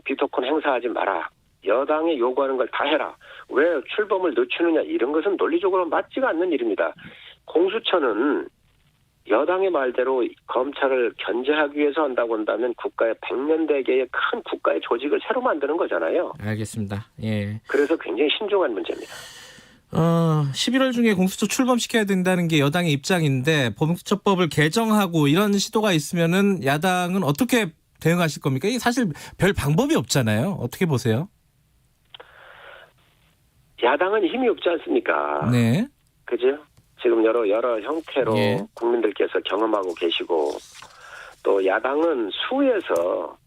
비토권 행사하지 마라. 여당이 요구하는 걸 다 해라. 왜 출범을 늦추느냐 이런 것은 논리적으로 맞지가 않는 일입니다. 공수처는 여당의 말대로 검찰을 견제하기 위해서 한다고 한다면 국가의 100년대계의 큰 국가의 조직을 새로 만드는 거잖아요. 알겠습니다. 예. 그래서 굉장히 신중한 문제입니다. 11월 중에 공수처 출범시켜야 된다는 게 여당의 입장인데 공수처법을 개정하고 이런 시도가 있으면은 야당은 어떻게 대응하실 겁니까? 이게 사실 별 방법이 없잖아요. 어떻게 보세요? 야당은 힘이 없지 않습니까? 네. 그죠? 지금 여러 형태로 예. 국민들께서 경험하고 계시고 또 야당은 수에서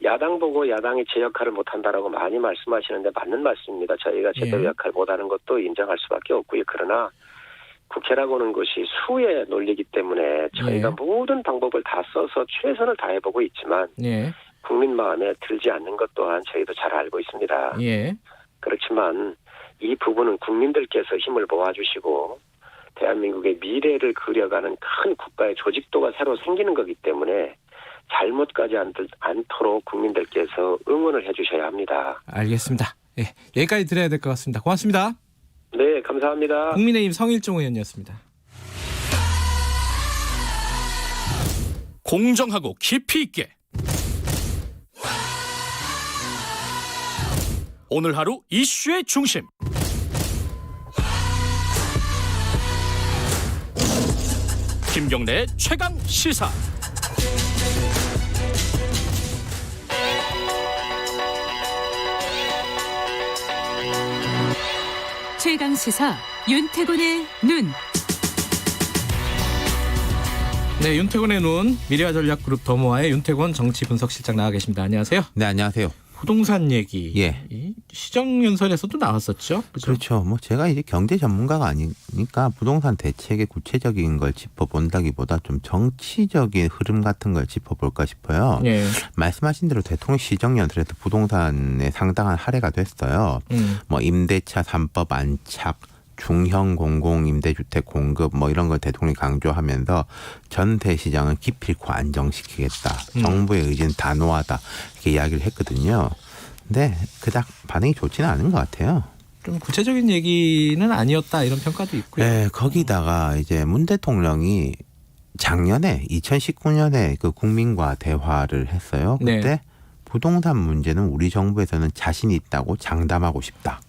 야당 보고 야당이 제 역할을 못한다라고 많이 말씀하시는데 맞는 말씀입니다. 저희가 제대로 역할 못하는 것도 인정할 수밖에 없고요. 그러나 국회라고 하는 것이 수의 논리이기 때문에 저희가 모든 방법을 다 써서 최선을 다해보고 있지만 국민 마음에 들지 않는 것 또한 저희도 잘 알고 있습니다. 그렇지만 이 부분은 국민들께서 힘을 모아주시고 대한민국의 미래를 그려가는 큰 국가의 조직도가 새로 생기는 거기 때문에 잘못까지 않도록 국민들께서 응원을 해주셔야 합니다. 알겠습니다. 예, 여기까지 드려야 될 것 같습니다. 고맙습니다. 네, 감사합니다. 국민의힘 성일종 의원이었습니다. 공정하고 깊이 있게 오늘 하루 이슈의 중심 김경래의 최강 시사. 최강 시사 윤태곤의 눈. 네, 윤태곤의 눈 미래와 전략그룹 더모아의 윤태곤 정치분석실장 나와 계십니다. 안녕하세요. 네, 안녕하세요. 부동산 얘기. 예. 이 시정연설에서도 나왔었죠. 그렇죠. 뭐 제가 이제 경제 전문가가 아니니까 부동산 대책의 구체적인 걸 짚어본다기보다 좀 정치적인 흐름 같은 걸 짚어볼까 싶어요. 예. 말씀하신 대로 대통령 시정연설에서 부동산에 상당한 할애가 됐어요. 뭐 임대차 3법 안착, 중형 공공 임대주택 공급 뭐 이런 걸 대통령이 강조하면서 전세 시장을 기필코 안정시키겠다. 정부의 의지는 단호하다. 이렇게 이야기를 했거든요. 근데 그닥 반응이 좋지는 않은 것 같아요. 좀 구체적인 얘기는 아니었다 이런 평가도 있고요. 네, 거기다가 이제 문 대통령이 작년에 2019년에 그 국민과 대화를 했어요. 그때 부동산 문제는 우리 정부에서는 자신이 있다고 장담하고 싶다.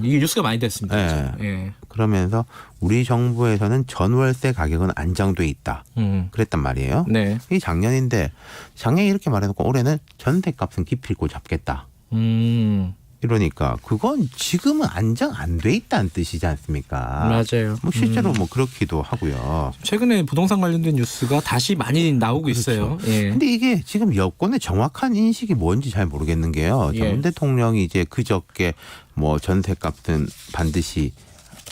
이게 뉴스가 많이 됐습니다. 네. 예. 그러면서 우리 정부에서는 전월세 가격은 안정돼 있다. 그랬단 말이에요. 네. 이게 작년인데 작년에 이렇게 말해놓고 올해는 전세값은 기필코 잡겠다. 이러니까 그건 지금은 안정 안 돼 있다는 뜻이지 않습니까? 맞아요. 뭐 실제로 뭐 그렇기도 하고요. 최근에 부동산 관련된 뉴스가 다시 많이 나오고 있어요. 예. 근데 이게 지금 여권의 정확한 인식이 뭔지 잘 모르겠는 게요. 문 대통령이 이제 그저께 뭐 전세값은 반드시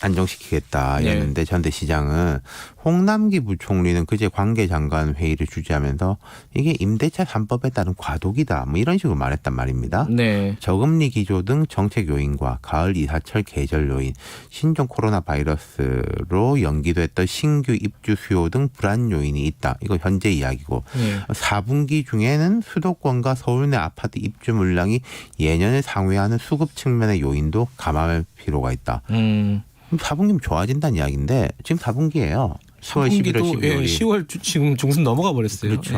안정시키겠다였는데 전세 시장은 홍남기 부총리는 그제 관계장관 회의를 주재하면서 이게 임대차 3법에 따른 과도기다 뭐 이런 식으로 말했단 말입니다. 네. 저금리 기조 등 정책 요인과 가을 이사철 계절 요인, 신종 코로나 바이러스로 연기됐던 신규 입주 수요 등 불안 요인이 있다. 이거 현재 이야기고 4분기 중에는 수도권과 서울 내 아파트 입주 물량이 예년을 상회하는 수급 측면의 요인도 감안할 필요가 있다. 4분기면 좋아진다는 이야기인데 지금 4분기예요. 10월, 11월, 12월이. 예, 10월 지금 중순 넘어가 버렸어요. 그렇죠.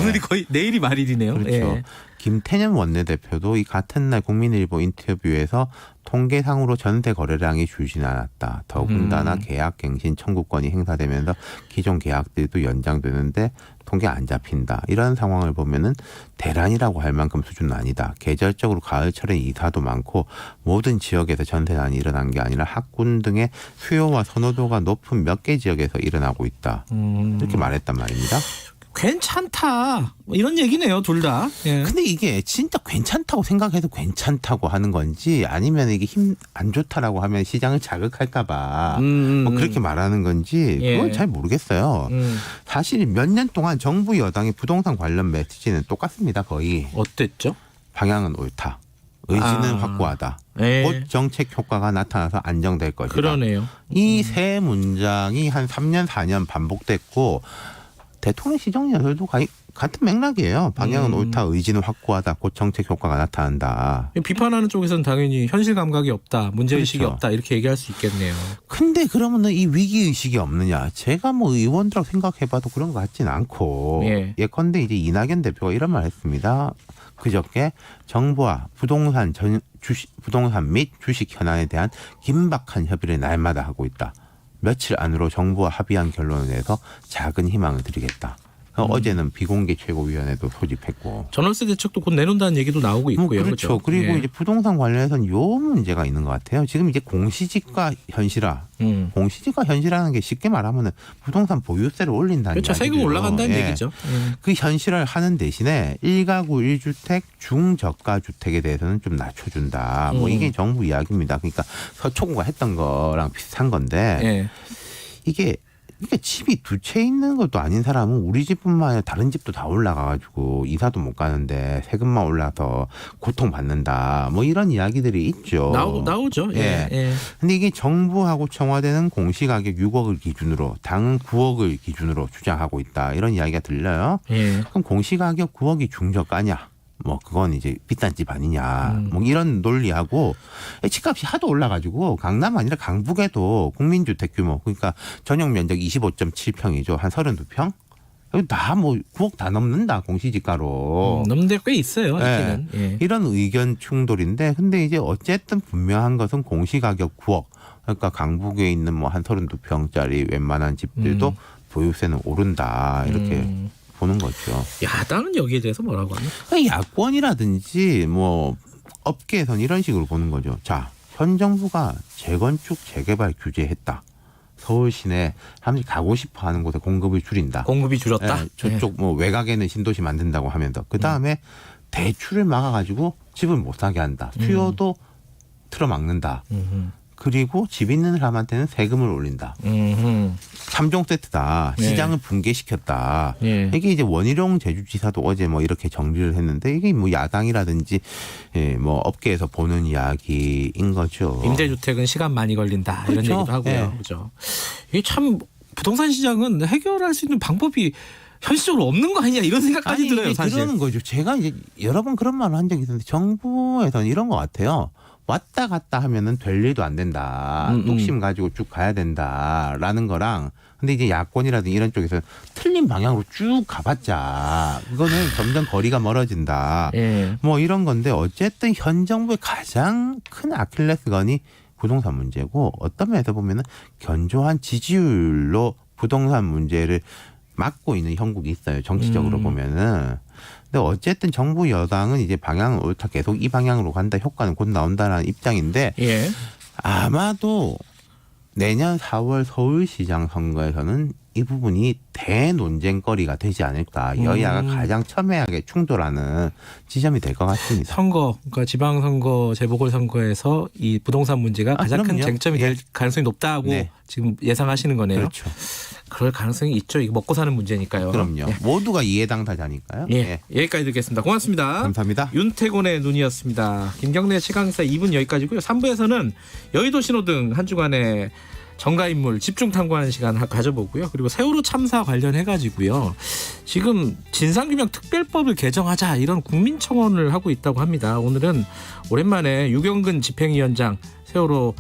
오늘이 거의 내일이 말일이네요. 그렇죠. 예. 김태년 원내대표도 이 같은 날 국민일보 인터뷰에서 통계상으로 전세 거래량이 줄진 않았다. 더군다나 계약갱신 청구권이 행사되면서 기존 계약들도 연장되는데 통계 안 잡힌다. 이런 상황을 보면은 대란이라고 할 만큼 수준은 아니다. 계절적으로 가을철에 이사도 많고 모든 지역에서 전세난이 일어난 게 아니라 학군 등의 수요와 선호도가 높은 몇 개 지역에서 일어나고 있다. 이렇게 말했단 말입니다. 괜찮다. 이런 얘기네요, 둘 다. 예. 근데 이게 진짜 괜찮다고 생각해서 괜찮다고 하는 건지 아니면 이게 힘 안 좋다라고 하면 시장을 자극할까봐 뭐 그렇게 말하는 건지 그건 잘 모르겠어요. 사실 몇 년 동안 정부 여당의 부동산 관련 메시지는 똑같습니다, 거의. 어땠죠? 방향은 옳다. 의지는 확고하다. 곧 정책 효과가 나타나서 안정될 것이다. 그러네요. 이 세 문장이 한 3년, 4년 반복됐고 대통령 시정연설도 같은 맥락이에요. 방향은 옳다, 의지는 확고하다, 곧 정책 효과가 나타난다. 비판하는 쪽에서는 당연히 현실 감각이 없다, 문제의식이 그렇죠. 없다 이렇게 얘기할 수 있겠네요. 근데 그러면은 이 위기의식이 없느냐. 제가 뭐 의원들하고 생각해봐도 그런 것 같진 않고 예컨대 이제 이낙연 대표가 이런 말 했습니다. 그저께 정부와 부동산 및 주식 현안에 대한 긴박한 협의를 날마다 하고 있다. 며칠 안으로 정부와 합의한 결론에 대해서 작은 희망을 드리겠다. 어제는 비공개 최고위원회도 소집했고. 전월세 대책도 곧 내놓는다는 얘기도 나오고 있고요. 그렇죠. 그리고 이제 부동산 관련해서는 요 문제가 있는 것 같아요. 지금 이제 공시지가 현실화. 공시지가 현실화하는 게 쉽게 말하면은 부동산 보유세를 올린다는 그렇죠. 세금 올라간다는 얘기죠. 그 현실화를 하는 대신에 1가구 1주택 중저가 주택에 대해서는 좀 낮춰준다. 뭐 이게 정부 이야기입니다. 그러니까 서초구가 했던 거랑 비슷한 건데 이게 그러니까 집이 두 채 있는 것도 아닌 사람은 우리 집뿐만 아니라 다른 집도 다 올라가가지고 이사도 못 가는데 세금만 올라서 고통받는다. 뭐 이런 이야기들이 있죠. 나오죠. 예. 근데 이게 정부하고 청와대는 공시가격 6억을 기준으로 당은 9억을 기준으로 주장하고 있다. 이런 이야기가 들려요. 그럼 공시가격 9억이 중저가냐? 뭐 그건 이제 비싼 집 아니냐 뭐 이런 논리하고 집값이 하도 올라가지고 강남 아니라 강북에도 국민주택 규모 그러니까 전용 면적 25.7평이죠. 한 32평? 다 뭐 9억 다 넘는다 공시지가로. 넘는 데 꽤 있어요. 이런 의견 충돌인데 근데 이제 어쨌든 분명한 것은 공시가격 9억 그러니까 강북에 있는 뭐 한 32평짜리 웬만한 집들도 보유세는 오른다 이렇게 보는 거죠. 야당은 여기에 대해서 뭐라고 합니까? 야권이라든지 뭐 업계에서는 이런 식으로 보는 거죠. 자, 현 정부가 재건축 재개발 규제했다. 서울 시내 사람들이 가고 싶어하는 곳에 공급을 줄인다. 공급이 줄었다. 저쪽 뭐 외곽에는 신도시 만든다고 하면서 그 다음에 대출을 막아가지고 집을 못 사게 한다. 수요도 틀어막는다. 그리고 집 있는 사람한테는 세금을 올린다. 3종 세트다. 시장을 붕괴시켰다. 이게 이제 원희룡 제주지사도 어제 뭐 이렇게 정리를 했는데 이게 뭐 야당이라든지 뭐 업계에서 보는 이야기인 거죠. 임대주택은 시간 많이 걸린다. 이런 그렇죠. 얘기도 하고요. 그렇죠. 이게 참 부동산 시장은 해결할 수 있는 방법이 현실적으로 없는 거 아니냐 이런 생각까지 들어요. 사실. 그러는 거죠. 제가 이제 여러 번 그런 말을 한 적이 있었는데 정부에서는 이런 것 같아요. 왔다 갔다 하면은 될 일도 안 된다. 뚝심 가지고 쭉 가야 된다라는 거랑 근데 이제 야권이라든지 이런 쪽에서 틀린 방향으로 쭉 가봤자 이거는 점점 거리가 멀어진다. 뭐 이런 건데 어쨌든 현 정부의 가장 큰 아킬레스건이 부동산 문제고 어떤 면에서 보면은 견조한 지지율로 부동산 문제를 막고 있는 형국이 있어요. 정치적으로 보면은. 근데 어쨌든 정부 여당은 이제 방향은 옳다. 계속 이 방향으로 간다. 효과는 곧 나온다는 입장인데 아마도 내년 4월 서울시장 선거에서는 이 부분이 대논쟁거리가 되지 않을까. 여야가 가장 첨예하게 충돌하는 지점이 될 것 같습니다. 선거, 그러니까 지방선거, 재보궐선거에서 이 부동산 문제가 가장 큰 쟁점이 될 가능성이 높다고 지금 예상하시는 거네요. 그렇죠. 그럴 가능성이 있죠. 이거 먹고 사는 문제니까요. 그럼요. 모두가 이해당 타자니까요. 여기까지 듣겠습니다. 고맙습니다. 감사합니다. 윤태곤의 눈이었습니다. 김경래 최강시사 2분 여기까지고요. 3부에서는 여의도 신호등 한 주간의 정가인물 집중 탐구하는 시간 가져보고요. 그리고 세월호 참사 관련해가지고요. 지금 진상규명 특별법을 개정하자 이런 국민청원을 하고 있다고 합니다. 오늘은 오랜만에 유경근 집행위원장 세월호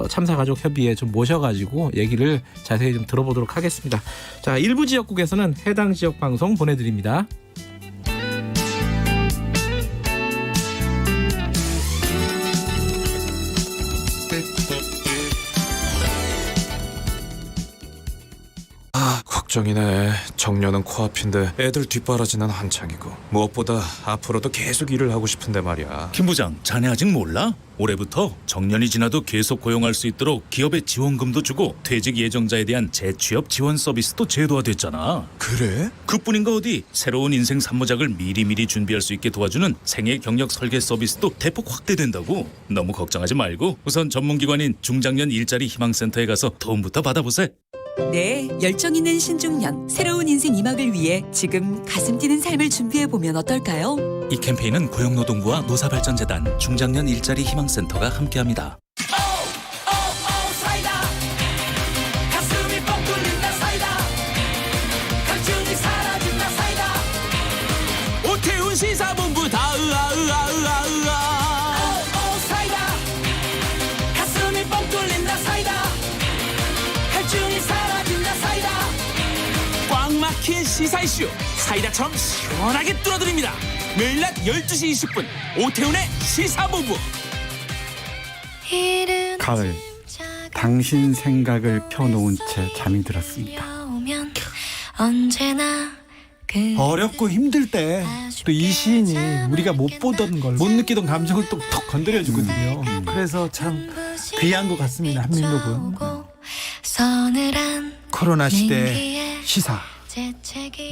참사가족협의회 좀 모셔가지고 얘기를 자세히 좀 들어보도록 하겠습니다. 자, 일부 지역국에서는 해당 지역 방송 보내드립니다. 걱정이네. 정년은 코앞인데 애들 뒷바라지는 한창이고 무엇보다 앞으로도 계속 일을 하고 싶은데 말이야. 김 부장, 자네 아직 몰라? 올해부터 정년이 지나도 계속 고용할 수 있도록 기업에 지원금도 주고 퇴직 예정자에 대한 재취업 지원 서비스도 제도화됐잖아. 그래? 그뿐인가 어디. 새로운 인생 산모작을 미리미리 준비할 수 있게 도와주는 생애 경력 설계 서비스도 대폭 확대된다고. 너무 걱정하지 말고 우선 전문기관인 중장년 일자리 희망센터에 가서 도움부터 받아보세. 네, 열정 있는 신중년, 새로운 인생 2막을 위해 지금 가슴 뛰는 삶을 준비해보면 어떨까요? 이 캠페인은 고용노동부와 노사발전재단, 중장년 일자리 희망센터가 함께합니다. 가슴이 뻥 뚫린다 사이다. 강준이 시사본부 다 으아 사이다 가슴이 뻥 뚫린다 사이다 할증이 사라진다 사이다 꽉 막힌 시사 이슈 사이다처럼 시원하게 뚫어드립니다. 매일 낮 12시 20분 오태훈의 시사본부. 가을 당신 생각을 펴놓은 채 잠이 들었습니다. 어렵고 힘들 때 또 이 시인이 우리가 못 보던 걸 못 느끼던 감정을 또 톡 건드려주거든요. 그래서 참 귀한 것 같습니다. 한민록은. 코로나 시대 시사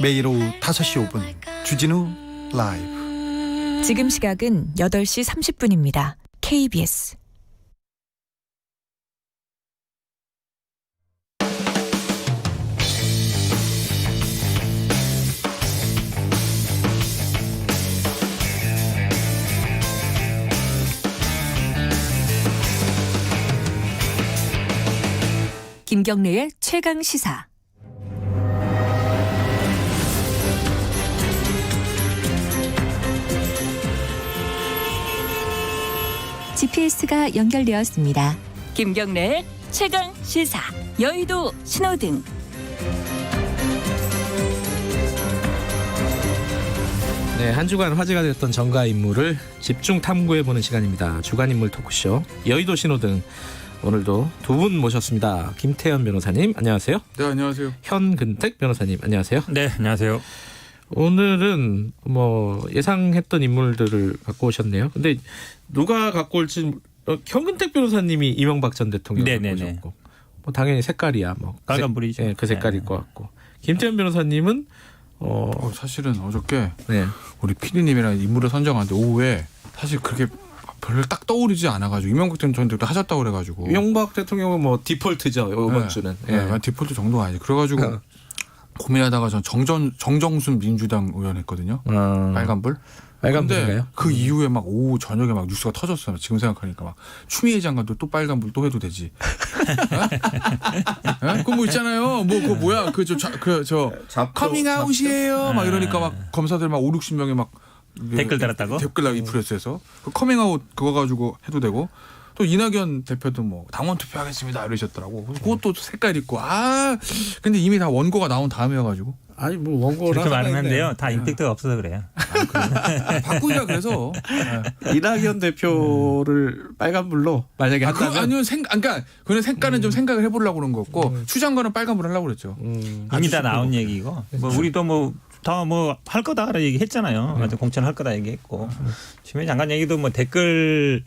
매일 오후 5시 5분 주진우 라이브. 지금 시각은 8시 30분입니다. KBS 김경래의 최강 시사. GPS가 연결되었습니다. 김경래의 최강 시사. 여의도 신호등. 네, 한 주간 화제가 됐던 정가 인물을 집중 탐구해보는 시간입니다. 주간 인물 토크쇼 여의도 신호등. 오늘도 두 분 모셨습니다. 김태현 변호사님 안녕하세요. 네, 안녕하세요. 현근택 변호사님 안녕하세요. 네, 안녕하세요. 오늘은 뭐 예상했던 인물들을 갖고 오셨네요. 근데 누가 갖고 올지 현근택 변호사님이 이명박 전 대통령 갖고 오셨고 뭐 당연히 색깔이야 뭐 빨간불이죠. 그 색깔일 것 같고 김태현 변호사님은 사실은 어저께 우리 PD님이랑 인물을 선정하는데 오후에 사실 그렇게 별로 딱 떠오르지 않아가지고 이명박 전 대통령도 하셨다고 그래가지고 이명박 대통령은 뭐 디폴트죠 이번 주는. 디폴트 정도가 아니지. 그래가지고 고민하다가 전 정정순 민주당 의원 했거든요. 빨간불. 빨간불인가요? 그 이후에 막 오후 저녁에 막 뉴스가 터졌어요. 지금 생각하니까 막 추미애 장관도 또 빨간불 또 해도 되지. 그거 뭐 있잖아요. 뭐 그거 뭐야 저 커밍아웃이에요. 막 이러니까 막 검사들 막 5, 60명이 막 댓글 달았다고? 댓글 달기 프레스에서 그 커밍아웃 그거 가지고 해도 되고 또 이낙연 대표도 뭐 당원 투표하겠습니다 이러셨더라고. 그것도 색깔 있고 근데 이미 다 원고가 나온 다음이어가지고 아니 뭐 원고를 그렇게 말하는데요. 다 임팩트가 없어서 그래요. 바꾸자 그래서 이낙연 대표를 빨간불로 만약에 한다면 아니요 그러니까 그런 색깔은 좀 생각을 해보려고 그런 거고 추 장관은 빨간불 하려고 그랬죠. 이미 다 나온 얘기고 뭐 우리도 뭐 다 뭐 할 거다 얘기했잖아요. 맞아 공천할 거다 얘기했고 추미애 장관 얘기도 뭐 댓글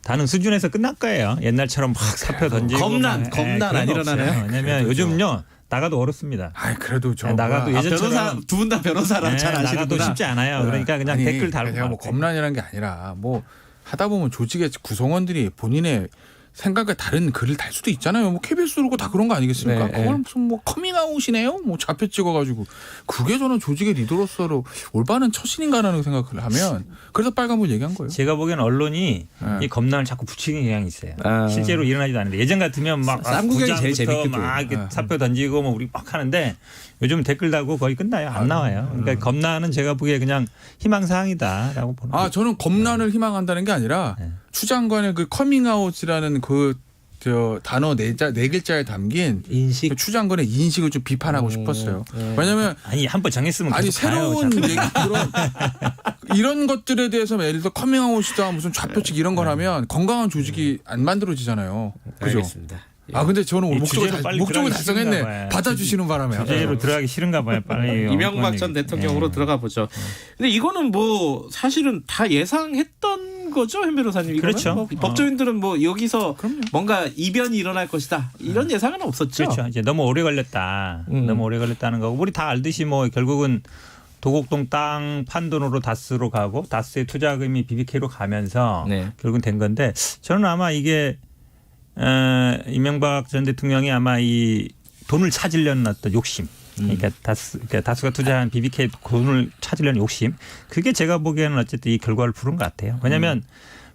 다는 수준에서 끝날 거예요. 옛날처럼 막 사표 던지고 겁난 안 일어나네요. 왜냐면 요즘요 나가도 어렵습니다. 그래도 나가도 예전처럼 두 분 다 변호사라 잘 아시는구나. 나가도 쉽지 않아요. 그러니까 그냥 댓글 달고. 제가 뭐 겁난이라는 게 아니라 뭐 하다 보면 조직의 구성원들이 본인의 생각에 다른 글을 달 수도 있잖아요. 뭐 KBS로 다 그런 거 아니겠습니까? 그걸 무슨 뭐 커밍아웃이네요. 뭐 좌표 찍어가지고 그게 저는 조직의 리더로서 올바른 처신인가라는 생각을 하면 그래서 빨간불 얘기한 거예요. 제가 보기엔 언론이 이 겁난을 자꾸 붙이는 경향이 있어요. 실제로 일어나지도 않는데 예전 같으면 막 쌈구경이 제일 재밌겠죠. 막 사표 던지고 뭐 우리 막 하는데 요즘 댓글 달고 거의 끝나요. 안 나와요. 그러니까 겁난은 제가 보기에 그냥 희망사항이다라고 보는 거예요. 저는 겁난을 희망한다는 게 아니라 추 장관의 그 커밍아웃이라는 그 단어 네 글자에 담긴 인식, 추 장관의 인식을 좀 비판하고 싶었어요. 왜냐하면 한번 정했으면 새로운 얘기 이런 것들에 대해서 예를 들어 커밍아웃이다 무슨 좌표측 이런 걸 하면 건강한 조직이 안 만들어지잖아요. 그죠? 알겠습니다. 근데 저는 오늘 목적을 달성했네. 받아주시는 바람에. 주제로 들어가기 싫은가 봐요. 빨리. 이명박 전 대통령으로 들어가 보죠. 근데 이거는 뭐 사실은 다 예상했던 거죠, 현 변호사님. 이거는? 그렇죠. 뭐 법조인들은 뭐 여기서 뭔가 이변이 일어날 것이다. 이런 예상은 없었죠. 그렇죠. 이제 너무 오래 걸렸다. 너무 오래 걸렸다는 거고 우리 다 알듯이 뭐 결국은 도곡동 땅 판돈으로 다스로 가고 다스의 투자금이 BBK로 가면서 결국은 된 건데 저는 아마 이게 이명박 전 대통령이 아마 이 돈을 찾으려는 어떤 욕심. 그러니까 다수가 투자한 BBK 돈을 찾으려는 욕심. 그게 제가 보기에는 어쨌든 이 결과를 부른 것 같아요. 왜냐하면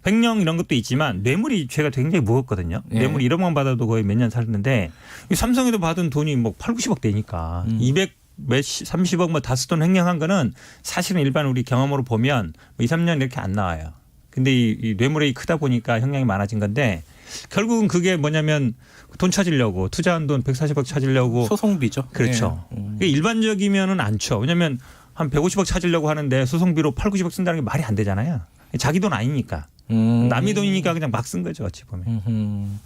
횡령 이런 것도 있지만 뇌물이 죄가 굉장히 무겁거든요. 뇌물 1억만 받아도 거의 몇 년 살았는데 삼성에도 받은 돈이 뭐 8, 90억 되니까 몇십 30억 뭐 다스돈 횡령한 거는 사실은 일반 우리 경험으로 보면 뭐 2, 3년 이렇게 안 나와요. 근데 이 뇌물액이 크다 보니까 형량이 많아진 건데 결국은 그게 뭐냐면 돈 찾으려고 투자한 돈 140억 찾으려고 소송비죠. 그렇죠. 그게 일반적이면은 안 쳐. 왜냐하면 한 150억 찾으려고 하는데 소송비로 8, 90억 쓴다는 게 말이 안 되잖아요. 자기 돈 아니니까. 남의 돈이니까 그냥 막 쓴 거죠. 어찌 보면.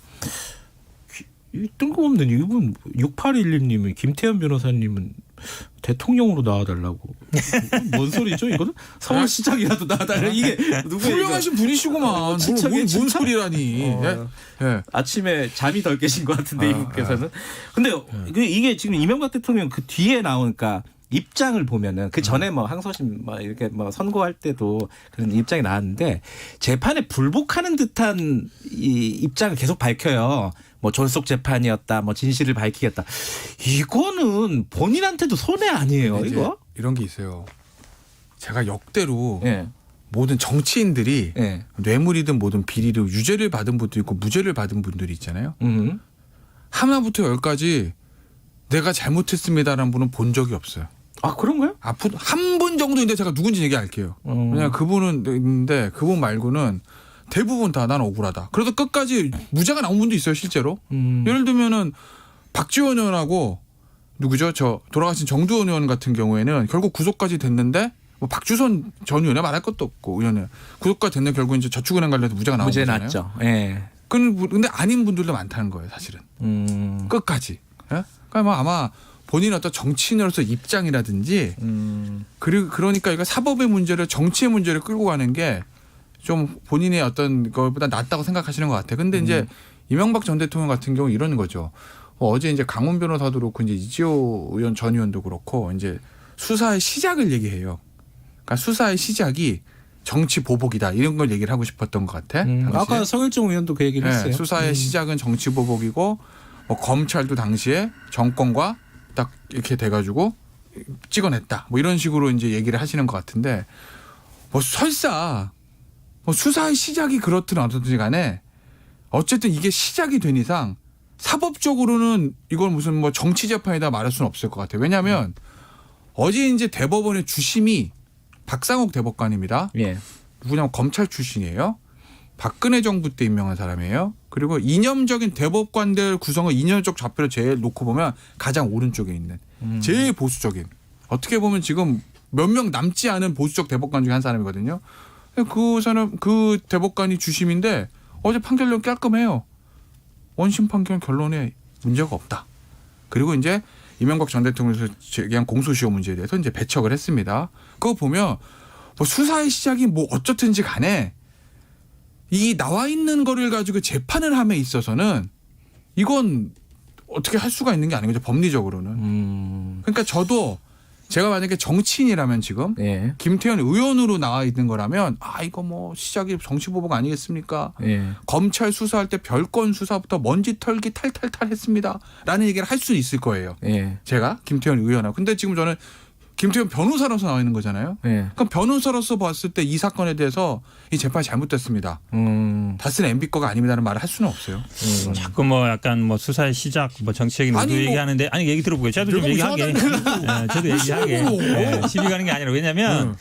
이 뜬금없는 이분 6811님은 김태현 변호사님은 대통령으로 나와달라고. 뭔 소리죠 이거는? 서울시장이라도 나와달라. 이게 누구예요? 훌륭하신 분이시구만. 뭔 소리라니. 예. 아침에 잠이 덜 깨신 것 같은데 이분께서는. 근데 이게 지금 이명박 대통령 그 뒤에 나오니까 입장을 보면은 그 전에 뭐 항소심 뭐 이렇게 뭐 선고할 때도 그런 입장이 나왔는데 재판에 불복하는 듯한 이 입장을 계속 밝혀요. 뭐 졸속 재판이었다, 뭐 진실을 밝히겠다. 이거는 본인한테도 손해 아니에요, 이거? 이런 게 있어요. 제가 역대로 모든 정치인들이 뇌물이든 뭐든 비리로 유죄를 받은 분도 있고 무죄를 받은 분들이 있잖아요. 하나부터 열까지 내가 잘못했습니다라는 분은 본 적이 없어요. 아, 그런가요? 앞으로 한 분 정도인데 제가 누군지 얘기할게요. 왜냐면 그분은 있는데 그분 말고는 대부분 다 난 억울하다. 그래도 끝까지 무죄가 나온 분도 있어요, 실제로. 예를 들면은 박지원 의원하고 누구죠? 저 돌아가신 정두원 의원 같은 경우에는 결국 구속까지 됐는데 뭐 박주선 전 의원에 말할 것도 없고 의원은 구속까지 됐는데 결국 이제 저축은행 관련해서 무죄가 나온 무죄 거잖아요. 났죠. 예. 근데 아닌 분들도 많다는 거예요, 사실은. 끝까지. 예? 그러니까 뭐 아마 본인 어떤 정치인으로서 입장이라든지 그러니까 이거 사법의 문제를 정치의 문제를 끌고 가는 게 좀 본인의 어떤 것보다 낫다고 생각하시는 것 같아요. 근데 이제 이명박 전 대통령 같은 경우 이런 거죠. 어제 이제 강훈 변호사도 그렇고 이제 이지호 의원 전 의원도 그렇고 이제 수사의 시작을 얘기해요. 그러니까 수사의 시작이 정치 보복이다 이런 걸 얘기를 하고 싶었던 것 같아. 아까 성일종 의원도 그 얘기를 했어요. 수사의 시작은 정치 보복이고 뭐 검찰도 당시에 정권과 딱 이렇게 돼가지고 찍어냈다. 뭐 이런 식으로 이제 얘기를 하시는 것 같은데 뭐 설사 뭐 수사의 시작이 그렇든 어떻든지 간에 어쨌든 이게 시작이 된 이상 사법적으로는 이걸 무슨 뭐 정치 재판이다 말할 수는 없을 것 같아요. 왜냐하면 어제 이제 대법원의 주심이 박상욱 대법관입니다. 누구냐면 검찰 출신이에요. 박근혜 정부 때 임명한 사람이에요. 그리고 이념적인 대법관들 구성을 이념적 좌표를 제일 놓고 보면 가장 오른쪽에 있는 제일 보수적인 어떻게 보면 지금 몇 명 남지 않은 보수적 대법관 중에 한 사람이거든요. 그 대법관이 주심인데 어제 판결론 깔끔해요. 원심 판결 결론에 문제가 없다. 그리고 이제 이명박 전 대통령에서 제기한 공소시효 문제에 대해서 이제 배척을 했습니다. 그거 보면 뭐 수사의 시작이 뭐 어쩌든지 간에 이 나와 있는 거를 가지고 재판을 함에 있어서는 이건 어떻게 할 수가 있는 게 아니죠. 법리적으로는. 그러니까 저도 제가 만약에 정치인이라면 지금 김태현 의원으로 나와 있는 거라면 이거 뭐 시작이 정치보복 아니겠습니까? 검찰 수사할 때 별건 수사부터 먼지 털기 탈탈탈 했습니다. 라는 얘기를 할 수 있을 거예요. 제가 김태현 의원하고. 근데 지금 저는 김태현 변호사로서 나와 있는 거잖아요. 그럼 변호사로서 봤을 때 이 사건에 대해서 이 재판이 잘못됐습니다. 다스는 MB 거가 아닙니다라는 말을 할 수는 없어요. 자꾸 뭐 약간 뭐 수사의 시작 뭐 정치적인 의도 얘기하는데 아니 얘기 들어보고요. 저도 좀 얘기하게. 저도 얘기하게. 시비 가는 게 아니라 왜냐하면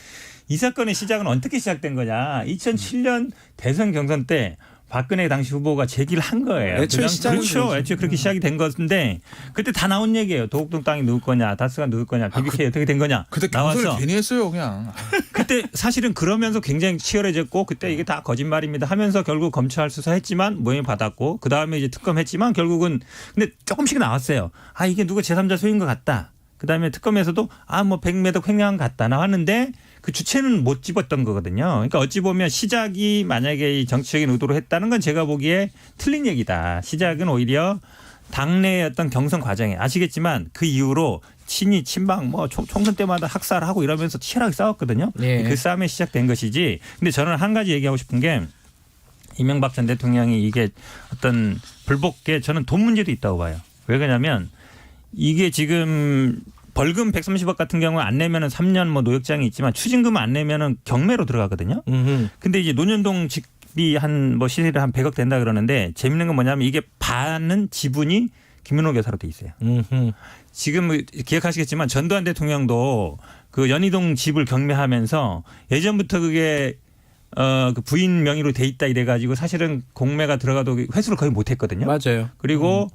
이 사건의 시작은 어떻게 시작된 거냐. 2007년 대선 경선 때 박근혜 당시 후보가 제기를 한 거예요. 그렇죠. 애초에 그렇게 시작이 된 것인데 그때 다 나온 얘기예요. 도곡동 땅이 누구 거냐, 다스가 누구 거냐, BBK 어떻게 된 거냐. 그때 경선을 괜히 했어요, 그냥. 그때 사실은 그러면서 굉장히 치열해졌고 그때 이게 다 거짓말입니다 하면서 결국 검찰 수사했지만 모형을 받았고 그 다음에 이제 특검했지만 결국은 근데 조금씩 나왔어요. 이게 누가 제3자 소유인 것 같다. 그 다음에 특검에서도 뭐 100매덕 횡령 같다 나왔는데 그 주체는 못 집었던 거거든요. 그러니까 어찌 보면 시작이 만약에 이 정치적인 의도로 했다는 건 제가 보기에 틀린 얘기다. 시작은 오히려 당내의 어떤 경선 과정에 아시겠지만 그 이후로 친이 친박 뭐 총선 때마다 학살하고 이러면서 치열하게 싸웠거든요. 그 싸움에 시작된 것이지. 근데 저는 한 가지 얘기하고 싶은 게 이명박 전 대통령이 이게 어떤 불복에 저는 돈 문제도 있다고 봐요. 왜 그러냐면 이게 지금 벌금 130억 같은 경우 안 내면은 3년 뭐 노역장이 있지만 추징금 안 내면은 경매로 들어가거든요. 근데 이제 논현동 집이 한 뭐 시세를 한 100억 된다 그러는데 재밌는 건 뭐냐면 이게 반은 지분이 김은옥 여사로 돼 있어요. 지금 기억하시겠지만 전두환 대통령도 그 연희동 집을 경매하면서 예전부터 그게 그 부인 명의로 돼 있다 이래가지고 사실은 공매가 들어가도 회수를 거의 못했거든요. 맞아요. 그리고